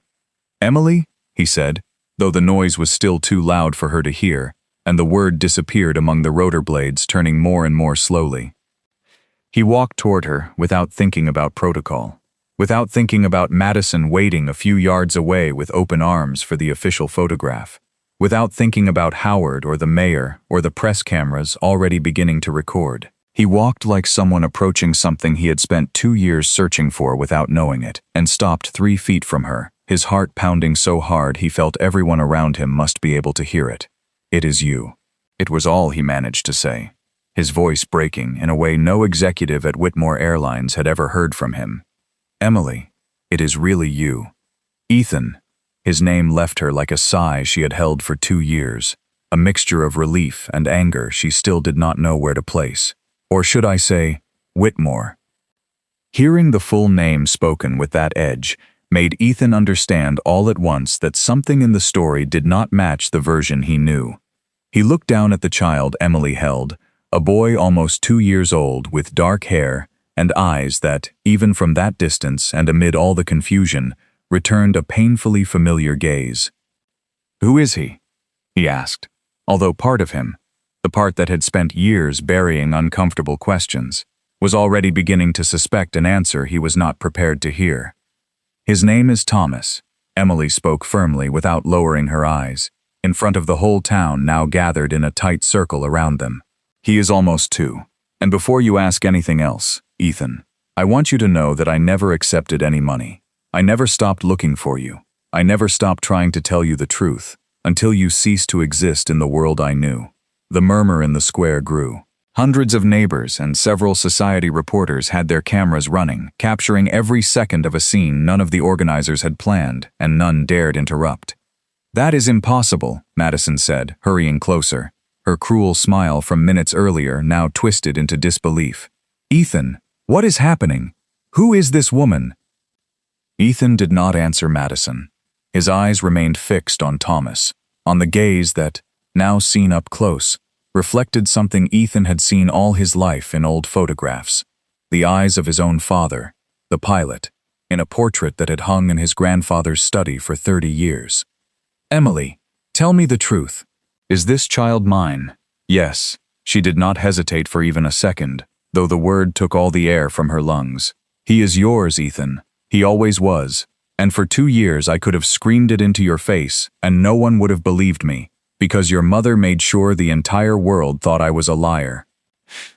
"Emily?" he said, though the noise was still too loud for her to hear, and the word disappeared among the rotor blades, turning more and more slowly. He walked toward her without thinking about protocol, without thinking about Madison waiting a few yards away with open arms for the official photograph, without thinking about Howard or the mayor or the press cameras already beginning to record. He walked like someone approaching something he had spent 2 years searching for without knowing it, and stopped 3 feet from her, his heart pounding so hard he felt everyone around him must be able to hear it. "It is you." It was all he managed to say, his voice breaking in a way no executive at Whitmore Airlines had ever heard from him. "Emily, it is really you." Ethan. His name left her like a sigh she had held for 2 years, a mixture of relief and anger she still did not know where to place. Or should I say, Whitmore. Hearing the full name spoken with that edge made Ethan understand all at once that something in the story did not match the version he knew. He looked down at the child Emily held, a boy almost 2 years old with dark hair and eyes that, even from that distance and amid all the confusion, returned a painfully familiar gaze. "Who is he?" he asked, although part of him, the part that had spent years burying uncomfortable questions, was already beginning to suspect an answer he was not prepared to hear. "His name is Thomas," Emily spoke firmly without lowering her eyes, in front of the whole town now gathered in a tight circle around them. "He is almost 2. And before you ask anything else, Ethan, I want you to know that I never accepted any money. I never stopped looking for you. I never stopped trying to tell you the truth, until you ceased to exist in the world I knew." The murmur in the square grew. Hundreds of neighbors and several society reporters had their cameras running, capturing every second of a scene none of the organizers had planned, and none dared interrupt. "That is impossible," Madison said, hurrying closer. her cruel smile from minutes earlier now twisted into disbelief. "Ethan, what is happening? Who is this woman?" Ethan did not answer Madison. His eyes remained fixed on Thomas, on the gaze that, now seen up close, reflected something Ethan had seen all his life in old photographs. The eyes of his own father, the pilot, in a portrait that had hung in his grandfather's study for 30 years. "Emily, tell me the truth. Is this child mine?" Yes, she did not hesitate for even a second, though the word took all the air from her lungs. "He is yours, Ethan. He always was. And for 2 years I could have screamed it into your face, and no one would have believed me, because your mother made sure the entire world thought I was a liar."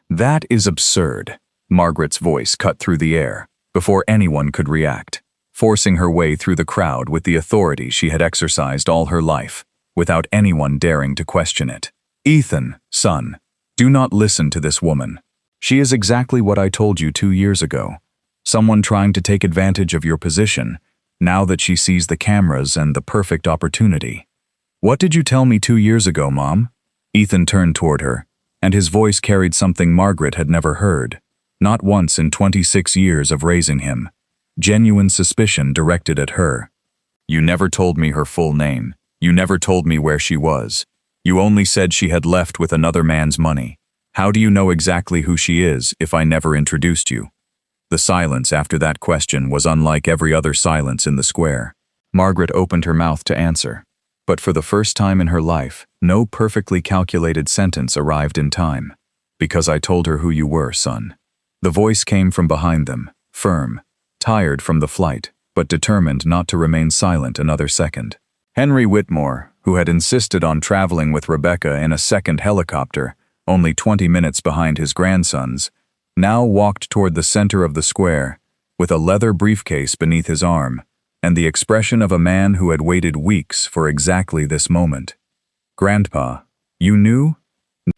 "That is absurd." Margaret's voice cut through the air, before anyone could react, forcing her way through the crowd with the authority she had exercised all her life, without anyone daring to question it. "Ethan, son, do not listen to this woman. She is exactly what I told you 2 years ago. Someone trying to take advantage of your position, now that she sees the cameras and the perfect opportunity." "What did you tell me 2 years ago, Mom?" Ethan turned toward her, and his voice carried something Margaret had never heard, not once in 26 years of raising him. Genuine suspicion directed at her. "You never told me her full name. You never told me where she was. You only said she had left with another man's money. How do you know exactly who she is if I never introduced you?" The silence after that question was unlike every other silence in the square. Margaret opened her mouth to answer, but for the first time in her life, no perfectly calculated sentence arrived in time. "Because I told her who you were, son." The voice came from behind them, firm, tired from the flight, but determined not to remain silent another second. Henry Whitmore, who had insisted on traveling with Rebecca in a second helicopter, only 20 minutes behind his grandsons, now walked toward the center of the square, with a leather briefcase beneath his arm, and the expression of a man who had waited weeks for exactly this moment. "Grandpa, you knew?"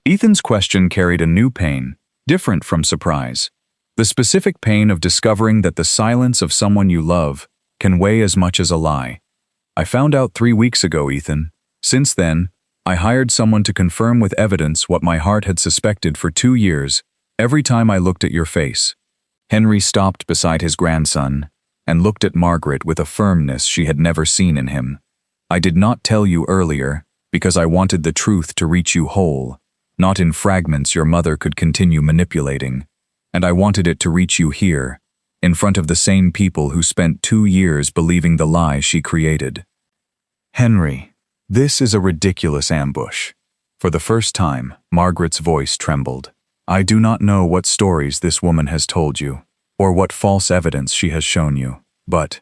Ethan's question carried a new pain, different from surprise. The specific pain of discovering that the silence of someone you love can weigh as much as a lie. "I found out 3 weeks ago, Ethan. Since then, I hired someone to confirm with evidence what my heart had suspected for 2 years, every time I looked at your face." Henry stopped beside his grandson and looked at Margaret with a firmness she had never seen in him. "I did not tell you earlier because I wanted the truth to reach you whole, not in fragments your mother could continue manipulating. And I wanted it to reach you here, in front of the same people who spent 2 years believing the lie she created." "Henry, this is a ridiculous ambush." For the first time, Margaret's voice trembled. "I do not know what stories this woman has told you, or what false evidence she has shown you, but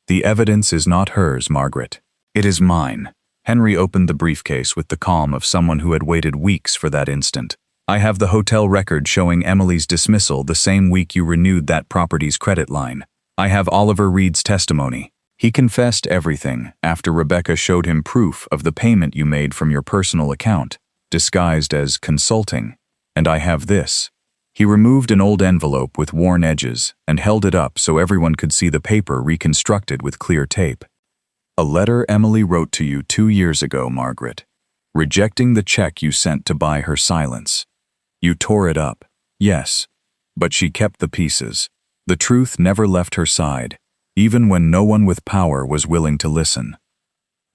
the evidence is not hers, Margaret. It is mine." Henry opened the briefcase with the calm of someone who had waited weeks for that instant. "I have the hotel record showing Emily's dismissal the same week you renewed that property's credit line. I have Oliver Reed's testimony. He confessed everything after Rebecca showed him proof of the payment you made from your personal account, disguised as consulting. And I have this." He removed an old envelope with worn edges and held it up so everyone could see the paper reconstructed with clear tape. "A letter Emily wrote to you 2 years ago, Margaret, rejecting the check you sent to buy her silence. You tore it up, yes, but she kept the pieces. The truth never left her side, even when no one with power was willing to listen."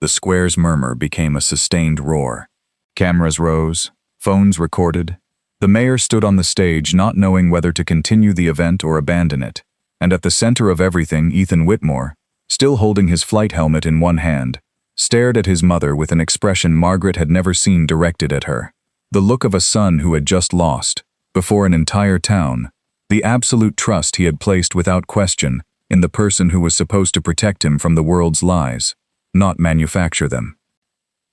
The square's murmur became a sustained roar. Cameras rose, phones recorded. The mayor stood on the stage not knowing whether to continue the event or abandon it, and at the center of everything, Ethan Whitmore, still holding his flight helmet in one hand, stared at his mother with an expression Margaret had never seen directed at her. The look of a son who had just lost, before an entire town, the absolute trust he had placed without question in the person who was supposed to protect him from the world's lies, not manufacture them.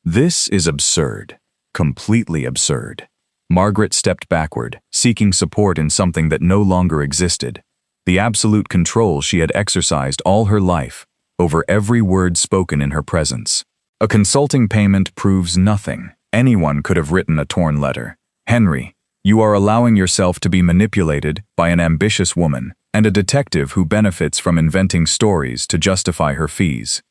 "This is absurd, completely absurd." Margaret stepped backward, seeking support in something that no longer existed, the absolute control she had exercised all her life over every word spoken in her presence. "A consulting payment proves nothing. Anyone could have written a torn letter. Henry, you are allowing yourself to be manipulated by an ambitious woman and a detective who benefits from inventing stories to justify her fees."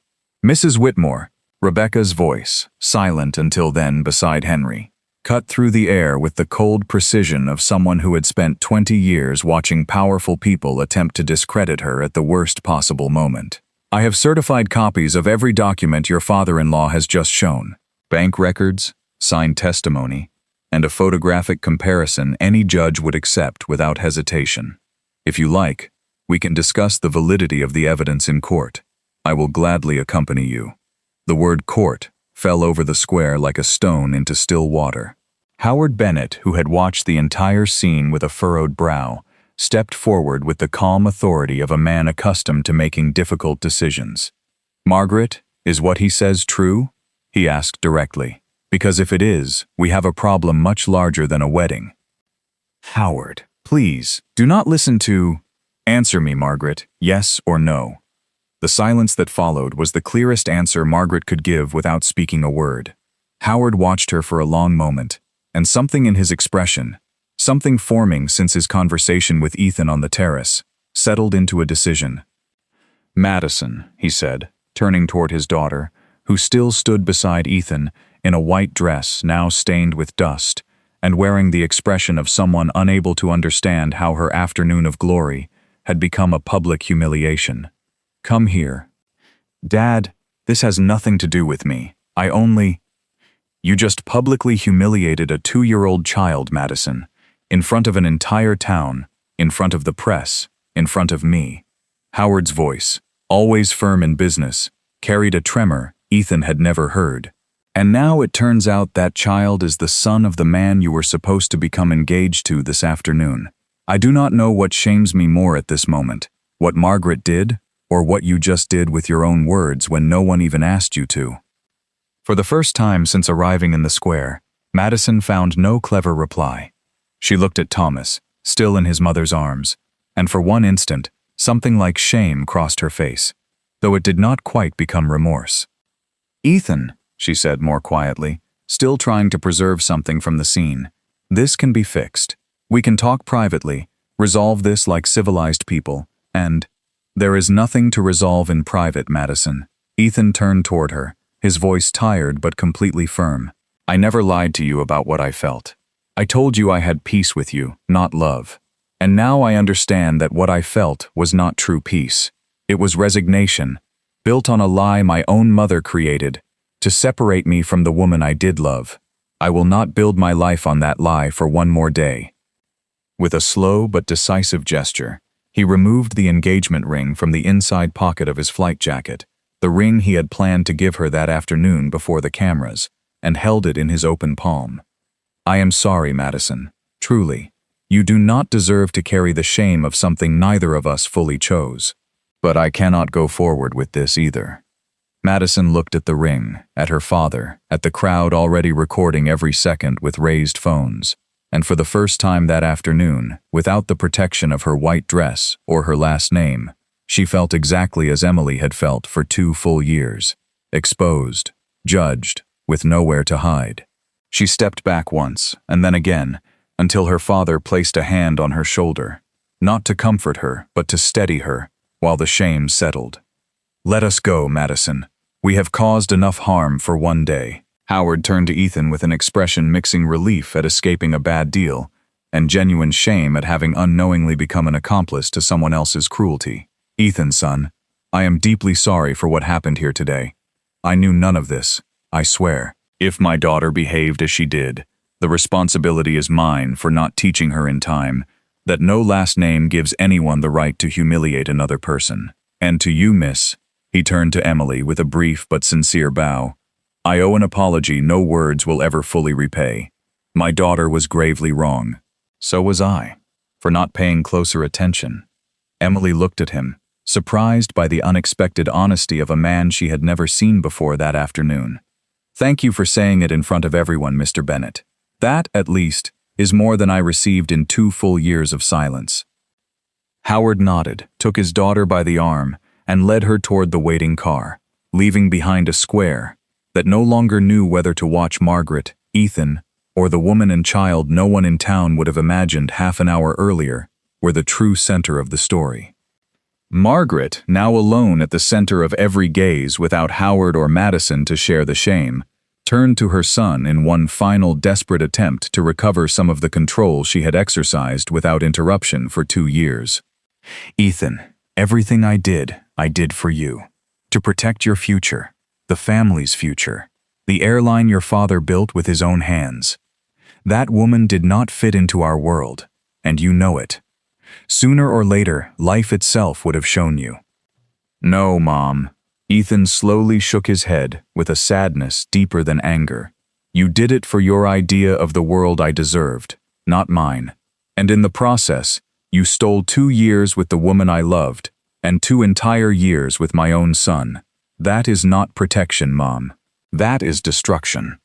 "Mrs. Whitmore," Rebecca's voice, silent until then beside Henry, cut through the air with the cold precision of someone who had spent 20 years watching powerful people attempt to discredit her at the worst possible moment. I have certified copies of every document your father-in-law has just shown. Bank records, signed testimony, and a photographic comparison any judge would accept without hesitation. If you like, we can discuss the validity of the evidence in court. I will gladly accompany you. The word court fell over the square like a stone into still water. Howard Bennett, who had watched the entire scene with a furrowed brow, stepped forward with the calm authority of a man accustomed to making difficult decisions. "Margaret, is what he says true?" he asked directly. "Because if it is, we have a problem much larger than a wedding." "Howard, please, do not listen to—" "Answer me, Margaret, yes or no." The silence that followed was the clearest answer Margaret could give without speaking a word. Howard watched her for a long moment, and something in his expression, something forming since his conversation with Ethan on the terrace, settled into a decision. "Madison," he said, turning toward his daughter, who still stood beside Ethan in a white dress now stained with dust, and wearing the expression of someone unable to understand how her afternoon of glory had become a public humiliation. "Come here." "Dad, this has nothing to do with me. I only—" "You just publicly humiliated a 2-year-old child, Madison, in front of an entire town, in front of the press, in front of me." Howard's voice, always firm in business, carried a tremor Ethan had never heard. "And now it turns out that child is the son of the man you were supposed to become engaged to this afternoon. I do not know what shames me more at this moment, what Margaret did, or what you just did with your own words when no one even asked you to." For the first time since arriving in the square, Madison found no clever reply. She looked at Thomas, still in his mother's arms, and for one instant, something like shame crossed her face, though it did not quite become remorse. "Ethan," she said more quietly, still trying to preserve something from the scene, "this can be fixed. We can talk privately, resolve this like civilized people, and—" "There is nothing to resolve in private, Madison." Ethan turned toward her, his voice tired but completely firm. "I never lied to you about what I felt. I told you I had peace with you, not love. And now I understand that what I felt was not true peace. It was resignation, built on a lie my own mother created, to separate me from the woman I did love. I will not build my life on that lie for one more day." With a slow but decisive gesture, he removed the engagement ring from the inside pocket of his flight jacket, the ring he had planned to give her that afternoon before the cameras, and held it in his open palm. "I am sorry, Madison. Truly. You do not deserve to carry the shame of something neither of us fully chose. But I cannot go forward with this either." Madison looked at the ring, at her father, at the crowd already recording every second with raised phones, and for the first time that afternoon, without the protection of her white dress or her last name, she felt exactly as Emily had felt for 2 full years, exposed, judged, with nowhere to hide. She stepped back once, and then again, until her father placed a hand on her shoulder, not to comfort her, but to steady her, while the shame settled. "Let us go, Madison. We have caused enough harm for one day." Howard turned to Ethan with an expression mixing relief at escaping a bad deal, and genuine shame at having unknowingly become an accomplice to someone else's cruelty. "Ethan, son, I am deeply sorry for what happened here today. I knew none of this, I swear. If my daughter behaved as she did, the responsibility is mine for not teaching her in time that no last name gives anyone the right to humiliate another person. And to you, miss," he turned to Emily with a brief but sincere bow, "I owe an apology no words will ever fully repay. My daughter was gravely wrong. So was I, for not paying closer attention." Emily looked at him, surprised by the unexpected honesty of a man she had never seen before that afternoon. "Thank you for saying it in front of everyone, Mr. Bennett. That, at least, is more than I received in 2 full years of silence." Howard nodded, took his daughter by the arm, and led her toward the waiting car, leaving behind a square that no longer knew whether to watch Margaret, Ethan, or the woman and child no one in town would have imagined half an hour earlier were the true center of the story. Margaret, now alone at the center of every gaze without Howard or Madison to share the shame, turned to her son in one final desperate attempt to recover some of the control she had exercised without interruption for 2 years. "Ethan, everything I did for you. To protect your future, the family's future, the airline your father built with his own hands. That woman did not fit into our world, and you know it. Sooner or later, life itself would have shown you." "No, Mom." Ethan slowly shook his head with a sadness deeper than anger. "You did it for your idea of the world I deserved, not mine. And in the process, you stole 2 years with the woman I loved, and 2 entire years with my own son. That is not protection, Mom. That is destruction."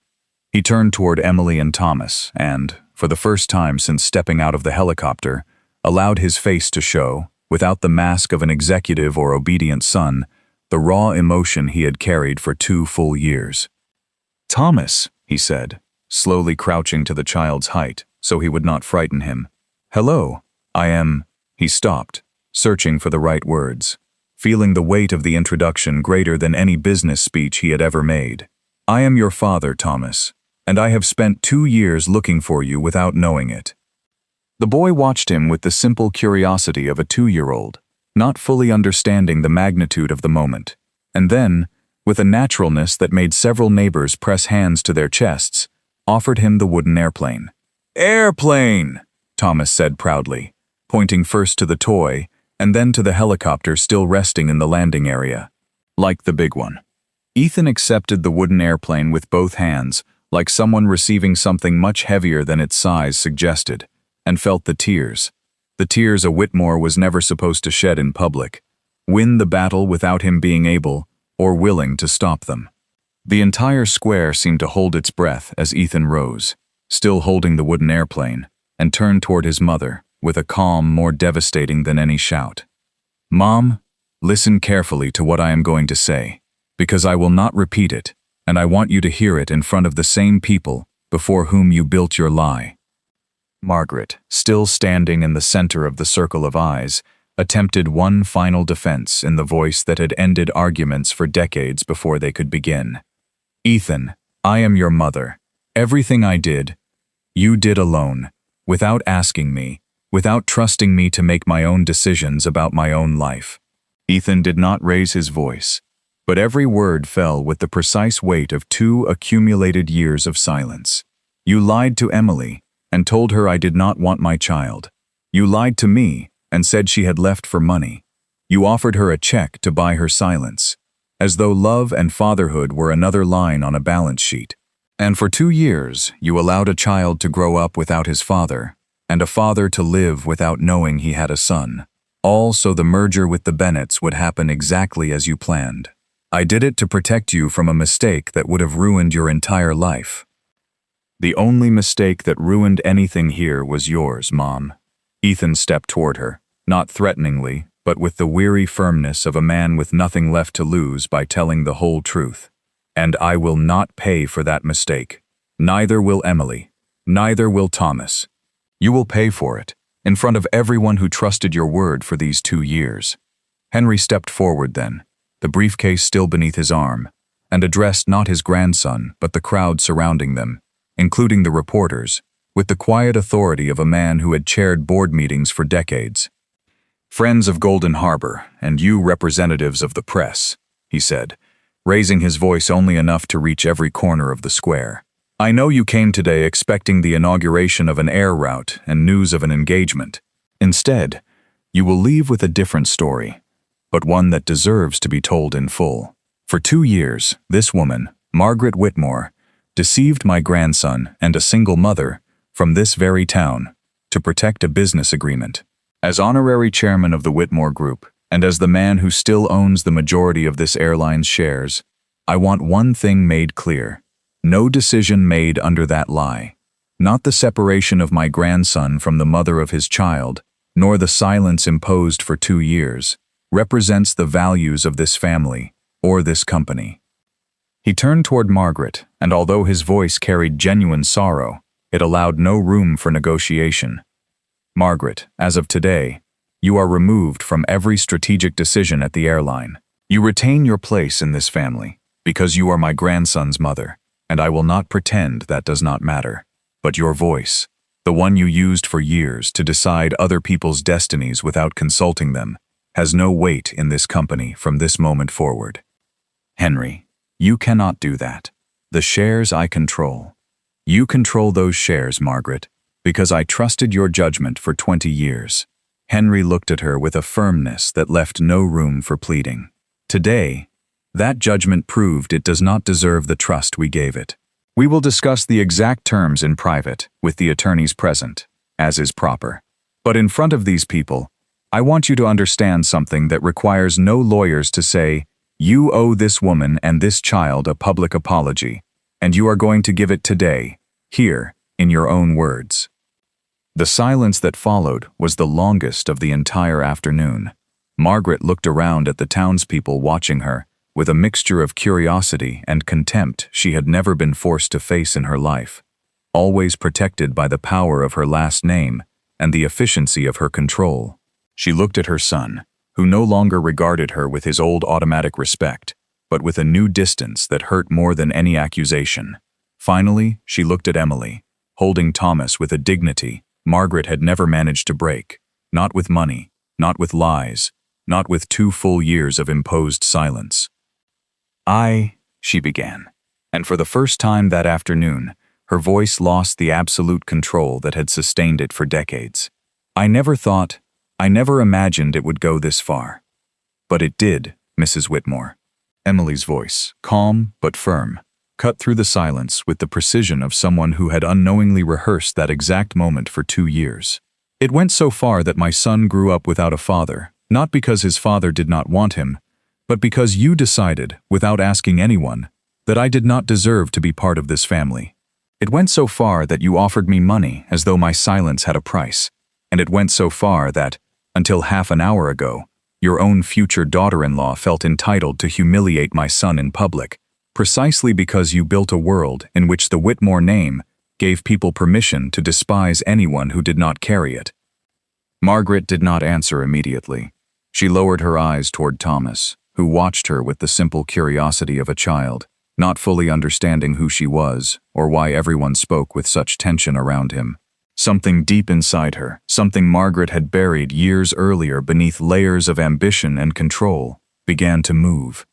He turned toward Emily and Thomas and, for the first time since stepping out of the helicopter, allowed his face to show, without the mask of an executive or obedient son, the raw emotion he had carried for 2 full years. "Thomas," he said, slowly crouching to the child's height so he would not frighten him. "Hello, I am—" He stopped, searching for the right words, feeling the weight of the introduction greater than any business speech he had ever made. "I am your father, Thomas, and I have spent 2 years looking for you without knowing it." The boy watched him with the simple curiosity of a 2-year-old, not fully understanding the magnitude of the moment, and then, with a naturalness that made several neighbors press hands to their chests, offered him the wooden airplane. "Airplane!" Thomas said proudly, pointing first to the toy and then to the helicopter still resting in the landing area. "Like the big one." Ethan accepted the wooden airplane with both hands, like someone receiving something much heavier than its size suggested, and felt the tears a Whitmore was never supposed to shed in public, win the battle without him being able or willing to stop them. The entire square seemed to hold its breath as Ethan rose, still holding the wooden airplane, and turned toward his mother with a calm more devastating than any shout. "Mom, listen carefully to what I am going to say, because I will not repeat it, and I want you to hear it in front of the same people before whom you built your lie." Margaret, still standing in the center of the circle of eyes, attempted one final defense in the voice that had ended arguments for decades before they could begin. "Ethan, I am your mother. Everything I did, you did alone, without asking me, without trusting me to make my own decisions about my own life." Ethan did not raise his voice, but every word fell with the precise weight of 2 accumulated years of silence. "You lied to Emily and told her I did not want my child. You lied to me and said she had left for money. You offered her a check to buy her silence, as though love and fatherhood were another line on a balance sheet. And for 2 years, you allowed a child to grow up without his father, and a father to live without knowing he had a son, all so the merger with the Bennetts would happen exactly as you planned. I did it to protect you from a mistake that would have ruined your entire life. The only mistake that ruined anything here was yours, Mom." Ethan stepped toward her, not threateningly, but with the weary firmness of a man with nothing left to lose by telling the whole truth. "And I will not pay for that mistake. Neither will Emily. Neither will Thomas. You will pay for it, in front of everyone who trusted your word for these 2 years." Henry stepped forward then, the briefcase still beneath his arm, and addressed not his grandson but the crowd surrounding them, including the reporters, with the quiet authority of a man who had chaired board meetings for decades. "Friends of Golden Harbor, and you representatives of the press," he said, raising his voice only enough to reach every corner of the square. "I know you came today expecting the inauguration of an air route and news of an engagement. Instead, you will leave with a different story, but one that deserves to be told in full. For 2 years, this woman, Margaret Whitmore, deceived my grandson and a single mother from this very town to protect a business agreement. As honorary chairman of the Whitmore Group, and as the man who still owns the majority of this airline's shares, I want one thing made clear. No decision made under that lie, not the separation of my grandson from the mother of his child, nor the silence imposed for 2 years, represents the values of this family or this company." He turned toward Margaret, and although his voice carried genuine sorrow, it allowed no room for negotiation. "Margaret, as of today, you are removed from every strategic decision at the airline. You retain your place in this family, because you are my grandson's mother, and I will not pretend that does not matter. But your voice, the one you used for years to decide other people's destinies without consulting them, has no weight in this company from this moment forward. Henry, you cannot do that. The shares I control. You control those shares, Margaret, because I trusted your judgment for 20 years. Henry looked at her with a firmness that left no room for pleading. Today, that judgment proved it does not deserve the trust we gave it. We will discuss the exact terms in private, with the attorneys present, as is proper. But in front of these people, I want you to understand something that requires no lawyers to say, you owe this woman and this child a public apology, and you are going to give it today, here, in your own words. The silence that followed was the longest of the entire afternoon. Margaret looked around at the townspeople watching her, with a mixture of curiosity and contempt she had never been forced to face in her life, always protected by the power of her last name and the efficiency of her control. She looked at her son, who no longer regarded her with his old automatic respect, but with a new distance that hurt more than any accusation. Finally, she looked at Emily, holding Thomas with a dignity Margaret had never managed to break, not with money, not with lies, not with 2 full years of imposed silence. She began, and for the first time that afternoon, her voice lost the absolute control that had sustained it for decades. I never imagined it would go this far. But it did, Mrs. Whitmore. Emily's voice, calm but firm, cut through the silence with the precision of someone who had unknowingly rehearsed that exact moment for 2 years. It went so far that my son grew up without a father, not because his father did not want him, but because you decided, without asking anyone, that I did not deserve to be part of this family. It went so far that you offered me money as though my silence had a price, and it went so far that, until half an hour ago, your own future daughter-in-law felt entitled to humiliate my son in public, precisely because you built a world in which the Whitmore name gave people permission to despise anyone who did not carry it. Margaret did not answer immediately. She lowered her eyes toward Thomas, who watched her with the simple curiosity of a child, not fully understanding who she was or why everyone spoke with such tension around him. Something deep inside her, something Margaret had buried years earlier beneath layers of ambition and control, began to move.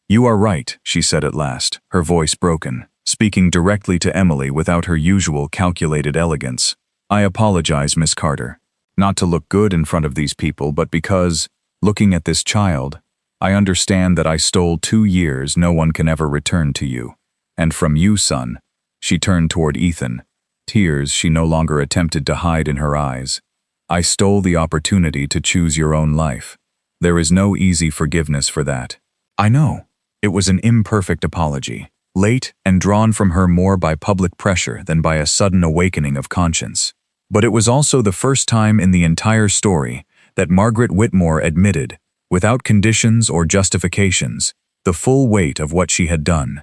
You are right, she said at last, her voice broken, speaking directly to Emily without her usual calculated elegance. I apologize, Miss Carter. Not to look good in front of these people, but because, looking at this child, I understand that I stole 2 years no one can ever return to you. And from you, son. She turned toward Ethan, tears she no longer attempted to hide in her eyes. I stole the opportunity to choose your own life. There is no easy forgiveness for that. I know. It was an imperfect apology, late and drawn from her more by public pressure than by a sudden awakening of conscience. But it was also the first time in the entire story that Margaret Whitmore admitted, without conditions or justifications, the full weight of what she had done.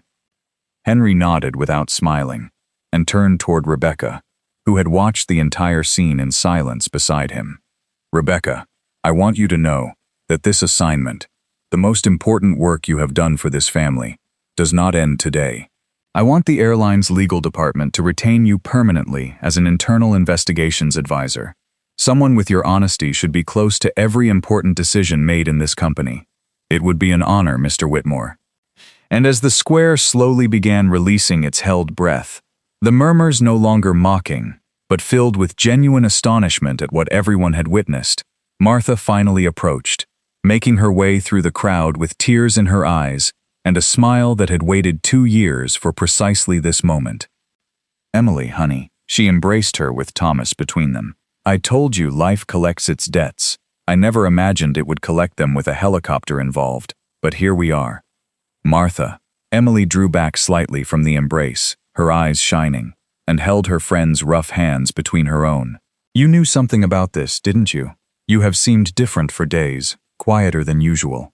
Henry nodded without smiling, and turned toward Rebecca, who had watched the entire scene in silence beside him. Rebecca, I want you to know that this assignment, the most important work you have done for this family, does not end today. I want the airline's legal department to retain you permanently as an internal investigations advisor. Someone with your honesty should be close to every important decision made in this company. It would be an honor, Mr. Whitmore. And as the square slowly began releasing its held breath, the murmurs no longer mocking, but filled with genuine astonishment at what everyone had witnessed, Martha finally approached, making her way through the crowd with tears in her eyes and a smile that had waited 2 years for precisely this moment. Emily, honey, she embraced her with Thomas between them. I told you life collects its debts. I never imagined it would collect them with a helicopter involved, but here we are. Martha, Emily drew back slightly from the embrace, her eyes shining, and held her friend's rough hands between her own. You knew something about this, didn't you? You have seemed different for days, quieter than usual.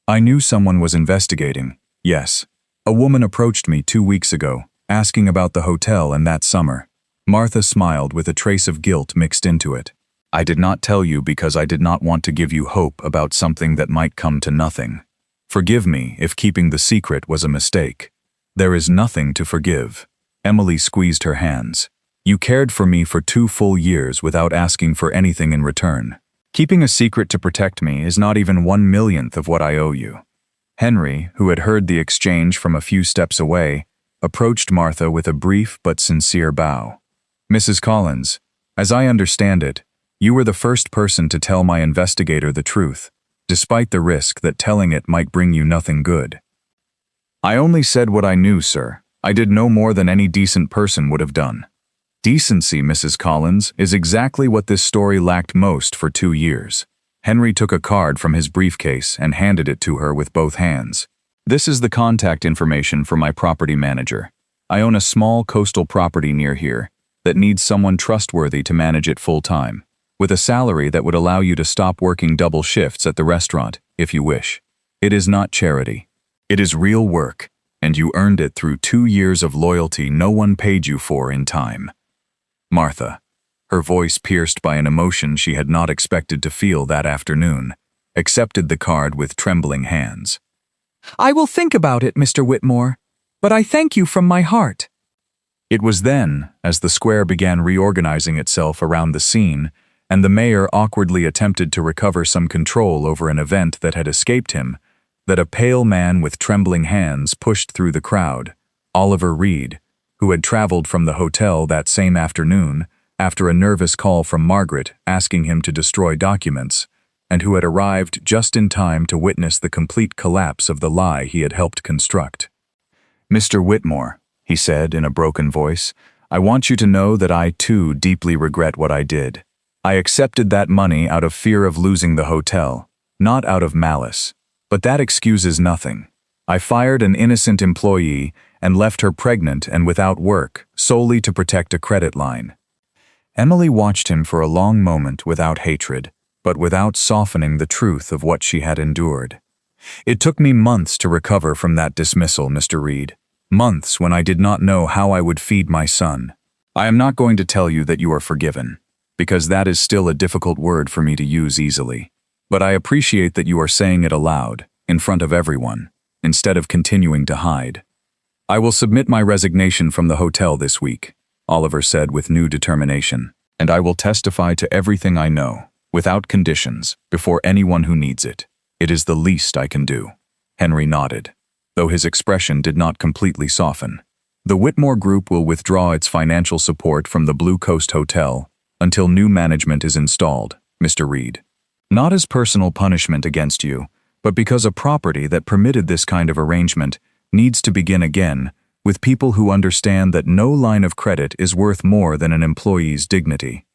I knew someone was investigating, yes. A woman approached me 2 weeks ago, asking about the hotel and that summer. Martha smiled with a trace of guilt mixed into it. I did not tell you because I did not want to give you hope about something that might come to nothing. Forgive me if keeping the secret was a mistake. There is nothing to forgive. Emily squeezed her hands. You cared for me for 2 full years without asking for anything in return. Keeping a secret to protect me is not even 1/1,000,000th of what I owe you. Henry, who had heard the exchange from a few steps away, approached Martha with a brief but sincere bow. Mrs. Collins, as I understand it, you were the first person to tell my investigator the truth, despite the risk that telling it might bring you nothing good. I only said what I knew, sir. I did no more than any decent person would have done. Decency, Mrs. Collins, is exactly what this story lacked most for 2 years. Henry took a card from his briefcase and handed it to her with both hands. This is the contact information for my property manager. I own a small coastal property near here that needs someone trustworthy to manage it full-time, with a salary that would allow you to stop working double shifts at the restaurant, if you wish. It is not charity. It is real work, and you earned it through 2 years of loyalty no one paid you for in time. Martha, her voice pierced by an emotion she had not expected to feel that afternoon, accepted the card with trembling hands. I will think about it, Mr. Whitmore, but I thank you from my heart. It was then, as the square began reorganizing itself around the scene, and the mayor awkwardly attempted to recover some control over an event that had escaped him, that a pale man with trembling hands pushed through the crowd, Oliver Reed, who had traveled from the hotel that same afternoon after a nervous call from Margaret asking him to destroy documents, and who had arrived just in time to witness the complete collapse of the lie he had helped construct. Mr. Whitmore, he said in a broken voice, I want you to know that I too deeply regret what I did. I accepted that money out of fear of losing the hotel, not out of malice. But that excuses nothing. I fired an innocent employee and left her pregnant and without work, solely to protect a credit line. Emily watched him for a long moment without hatred, but without softening the truth of what she had endured. It took me months to recover from that dismissal, Mr. Reed. Months when I did not know how I would feed my son. I am not going to tell you that you are forgiven, because that is still a difficult word for me to use easily. But I appreciate that you are saying it aloud, in front of everyone, instead of continuing to hide. I will submit my resignation from the hotel this week, Oliver said with new determination, and I will testify to everything I know, without conditions, before anyone who needs it. It is the least I can do. Henry nodded, though his expression did not completely soften. The Whitmore Group will withdraw its financial support from the Blue Coast Hotel until new management is installed, Mr. Reed. Not as personal punishment against you, but because a property that permitted this kind of arrangement needs to begin again with people who understand that no line of credit is worth more than an employee's dignity.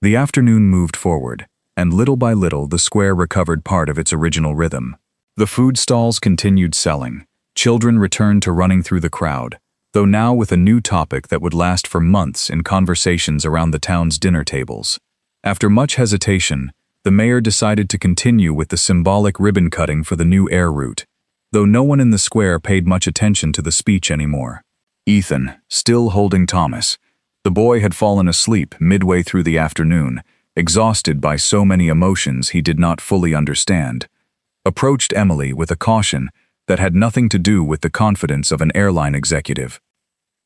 The afternoon moved forward, and little by little the square recovered part of its original rhythm. The food stalls continued selling. Children returned to running through the crowd, though now with a new topic that would last for months in conversations around the town's dinner tables. After much hesitation, the mayor decided to continue with the symbolic ribbon cutting for the new air route, though no one in the square paid much attention to the speech anymore. Ethan, still holding Thomas, the boy had fallen asleep midway through the afternoon, exhausted by so many emotions he did not fully understand, approached Emily with a caution that had nothing to do with the confidence of an airline executive.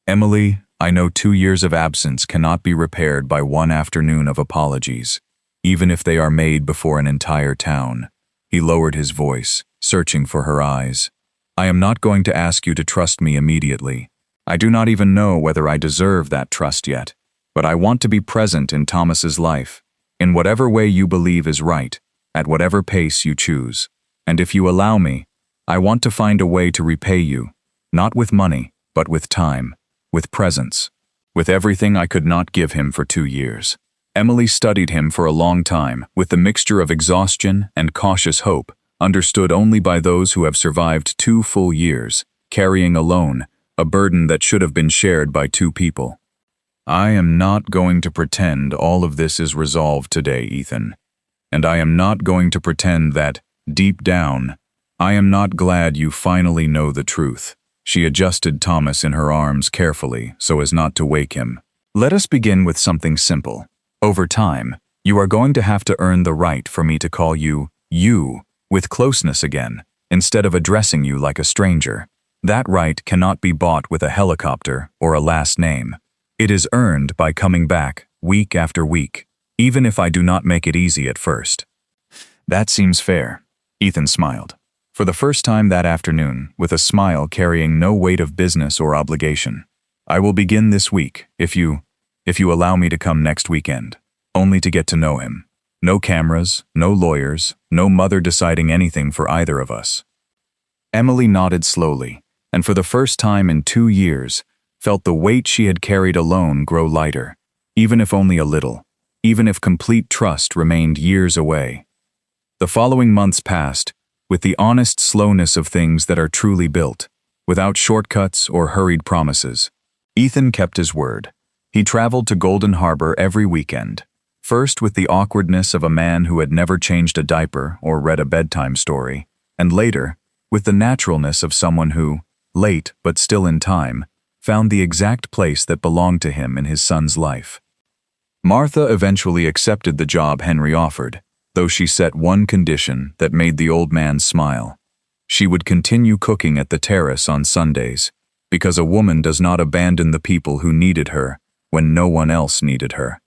Emily, I know 2 years of absence cannot be repaired by one afternoon of apologies, even if they are made before an entire town. He lowered his voice, searching for her eyes. I am not going to ask you to trust me immediately. I do not even know whether I deserve that trust yet, but I want to be present in Thomas's life, in whatever way you believe is right, at whatever pace you choose. And if you allow me, I want to find a way to repay you, not with money, but with time, with presence, with everything I could not give him for 2 years. Emily studied him for a long time with the mixture of exhaustion and cautious hope, understood only by those who have survived 2 full years, carrying alone a burden that should have been shared by 2 people. I am not going to pretend all of this is resolved today, Ethan. And I am not going to pretend that, deep down, I am not glad you finally know the truth. She adjusted Thomas in her arms carefully so as not to wake him. Let us begin with something simple. Over time, you are going to have to earn the right for me to call you, with closeness again, instead of addressing you like a stranger. That right cannot be bought with a helicopter or a last name. It is earned by coming back, week after week, even if I do not make it easy at first. That seems fair. Ethan smiled. For the first time that afternoon, with a smile carrying no weight of business or obligation. I will begin this week, if you allow me to come next weekend, only to get to know him. No cameras, no lawyers, no mother deciding anything for either of us. Emily nodded slowly, and for the first time in 2 years, felt the weight she had carried alone grow lighter, even if only a little, even if complete trust remained years away. The following months passed, with the honest slowness of things that are truly built, without shortcuts or hurried promises. Ethan kept his word. He traveled to Golden Harbor every weekend, first with the awkwardness of a man who had never changed a diaper or read a bedtime story, and later, with the naturalness of someone who, late but still in time, found the exact place that belonged to him in his son's life. Martha eventually accepted the job Henry offered, though she set one condition that made the old man smile. She would continue cooking at the terrace on Sundays, because a woman does not abandon the people who needed her when no one else needed her.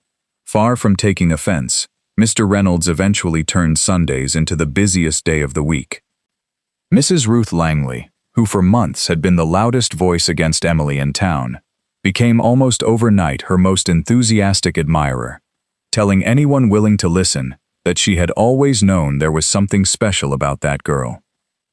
Far from taking offense, Mr. Reynolds eventually turned Sundays into the busiest day of the week. Mrs. Ruth Langley, who for months had been the loudest voice against Emily in town, became almost overnight her most enthusiastic admirer, telling anyone willing to listen that she had always known there was something special about that girl.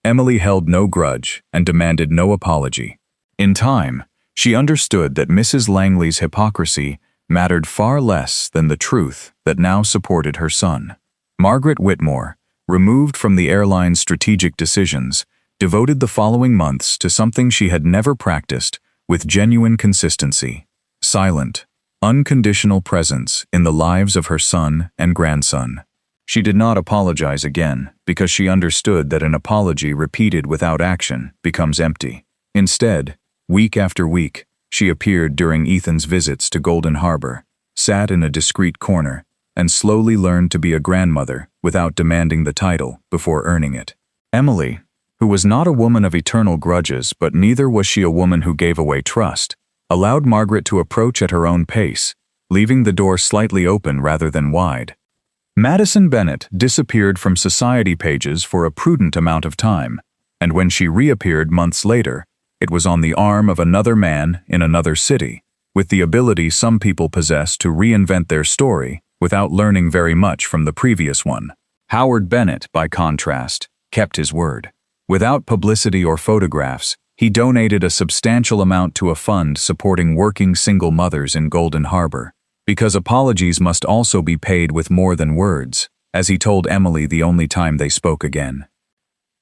Emily held no grudge and demanded no apology. In time, she understood that Mrs. Langley's hypocrisy mattered far less than the truth that now supported her son. Margaret Whitmore, removed from the airline's strategic decisions, devoted the following months to something she had never practiced with genuine consistency: silent, unconditional presence in the lives of her son and grandson. She did not apologize again because she understood that an apology repeated without action becomes empty. Instead, week after week, she appeared during Ethan's visits to Golden Harbor, sat in a discreet corner, and slowly learned to be a grandmother without demanding the title before earning it. Emily, who was not a woman of eternal grudges, but neither was she a woman who gave away trust, allowed Margaret to approach at her own pace, leaving the door slightly open rather than wide. Madison Bennett disappeared from society pages for a prudent amount of time, and when she reappeared months later, it was on the arm of another man in another city, with the ability some people possess to reinvent their story without learning very much from the previous one. Howard Bennett, by contrast, kept his word. Without publicity or photographs, he donated a substantial amount to a fund supporting working single mothers in Golden Harbor, because apologies must also be paid with more than words, as he told Emily the only time they spoke again.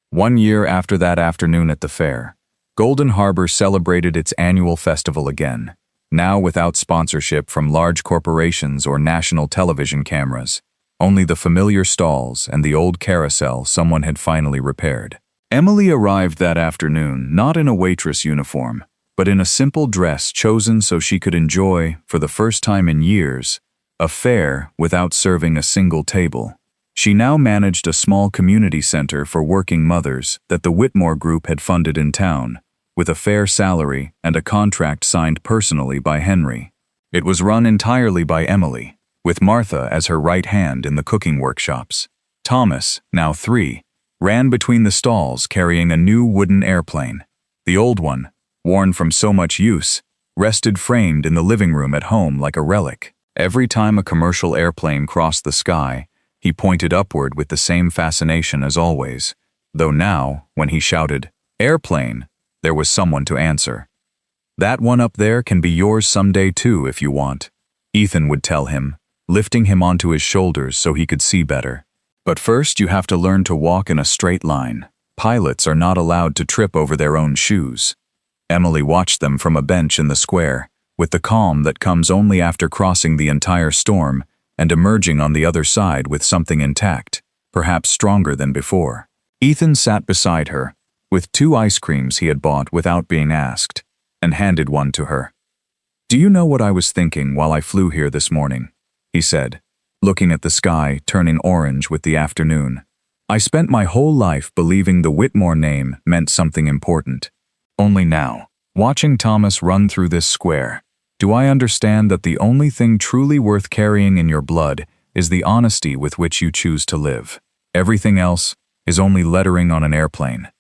1 year after that afternoon at the fair, Golden Harbor celebrated its annual festival again, now without sponsorship from large corporations or national television cameras, only the familiar stalls and the old carousel someone had finally repaired. Emily arrived that afternoon not in a waitress uniform, but in a simple dress chosen so she could enjoy, for the first time in years, a fair without serving a single table. She now managed a small community center for working mothers that the Whitmore Group had funded in town, with a fair salary and a contract signed personally by Henry. It was run entirely by Emily, with Martha as her right hand in the cooking workshops. Thomas, now 3, ran between the stalls carrying a new wooden airplane. The old one, worn from so much use, rested framed in the living room at home like a relic. Every time a commercial airplane crossed the sky, he pointed upward with the same fascination as always, though now, when he shouted, "Airplane," there was someone to answer. "That one up there can be yours someday too if you want," Ethan would tell him, lifting him onto his shoulders so he could see better. "But first you have to learn to walk in a straight line. Pilots are not allowed to trip over their own shoes." Emily watched them from a bench in the square, with the calm that comes only after crossing the entire storm and emerging on the other side with something intact, perhaps stronger than before. Ethan sat beside her, with 2 ice creams he had bought without being asked, and handed one to her. "Do you know what I was thinking while I flew here this morning?" he said, looking at the sky turning orange with the afternoon. "I spent my whole life believing the Whitmore name meant something important. Only now, watching Thomas run through this square, do I understand that the only thing truly worth carrying in your blood is the honesty with which you choose to live. Everything else is only lettering on an airplane.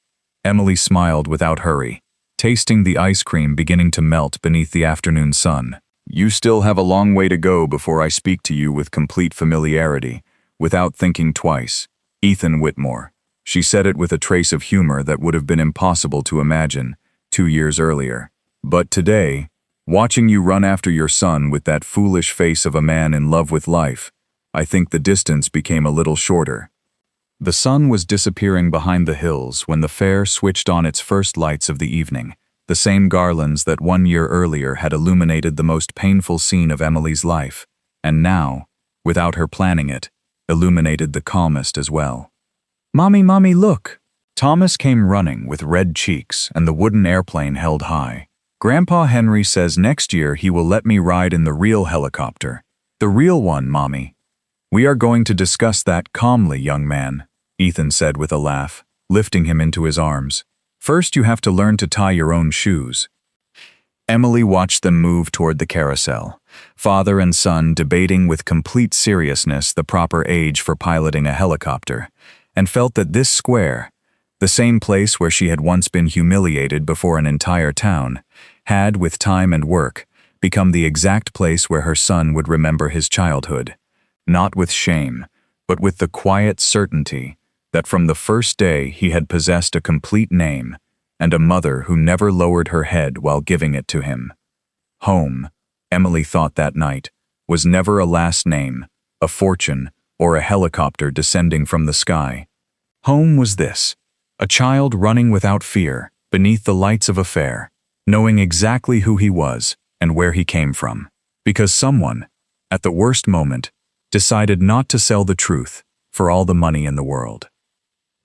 Emily smiled without hurry, tasting the ice cream beginning to melt beneath the afternoon sun. You still have a long way to go before I speak to you with complete familiarity, without thinking twice. Ethan Whitmore. She said it with a trace of humor that would have been impossible to imagine 2 years earlier. But today, watching you run after your son with that foolish face of a man in love with life, I think the distance became a little shorter. The sun was disappearing behind the hills when the fair switched on its first lights of the evening, the same garlands that 1 year earlier had illuminated the most painful scene of Emily's life, and now, without her planning it, illuminated the calmest as well. Mommy, Mommy, look! Thomas came running with red cheeks and the wooden airplane held high. Grandpa Henry says next year he will let me ride in the real helicopter. The real one, Mommy. We are going to discuss that calmly, young man, Ethan said with a laugh, lifting him into his arms. First you have to learn to tie your own shoes. Emily watched them move toward the carousel, father and son debating with complete seriousness the proper age for piloting a helicopter, and felt that this square, the same place where she had once been humiliated before an entire town, had, with time and work, become the exact place where her son would remember his childhood, not with shame, but with the quiet certainty that from the first day he had possessed a complete name and a mother who never lowered her head while giving it to him. Home, Emily thought that night, was never a last name, a fortune, or a helicopter descending from the sky. Home was this, a child running without fear beneath the lights of a fair, knowing exactly who he was and where he came from, because someone, at the worst moment, decided not to sell the truth for all the money in the world.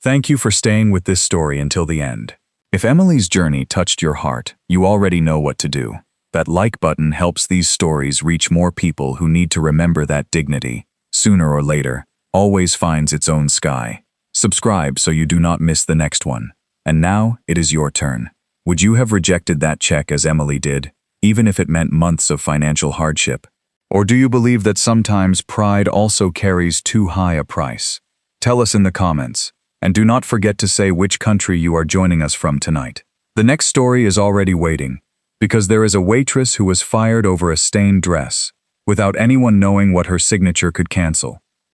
Thank you for staying with this story until the end. If Emily's journey touched your heart, you already know what to do. That like button helps these stories reach more people who need to remember that dignity, sooner or later, always finds its own sky. Subscribe so you do not miss the next one. And now, it is your turn. Would you have rejected that check as Emily did, even if it meant months of financial hardship? Or do you believe that sometimes pride also carries too high a price? Tell us in the comments, and do not forget to say which country you are joining us from tonight. The next story is already waiting, because there is a waitress who was fired over a stained dress, without anyone knowing what her signature could cancel.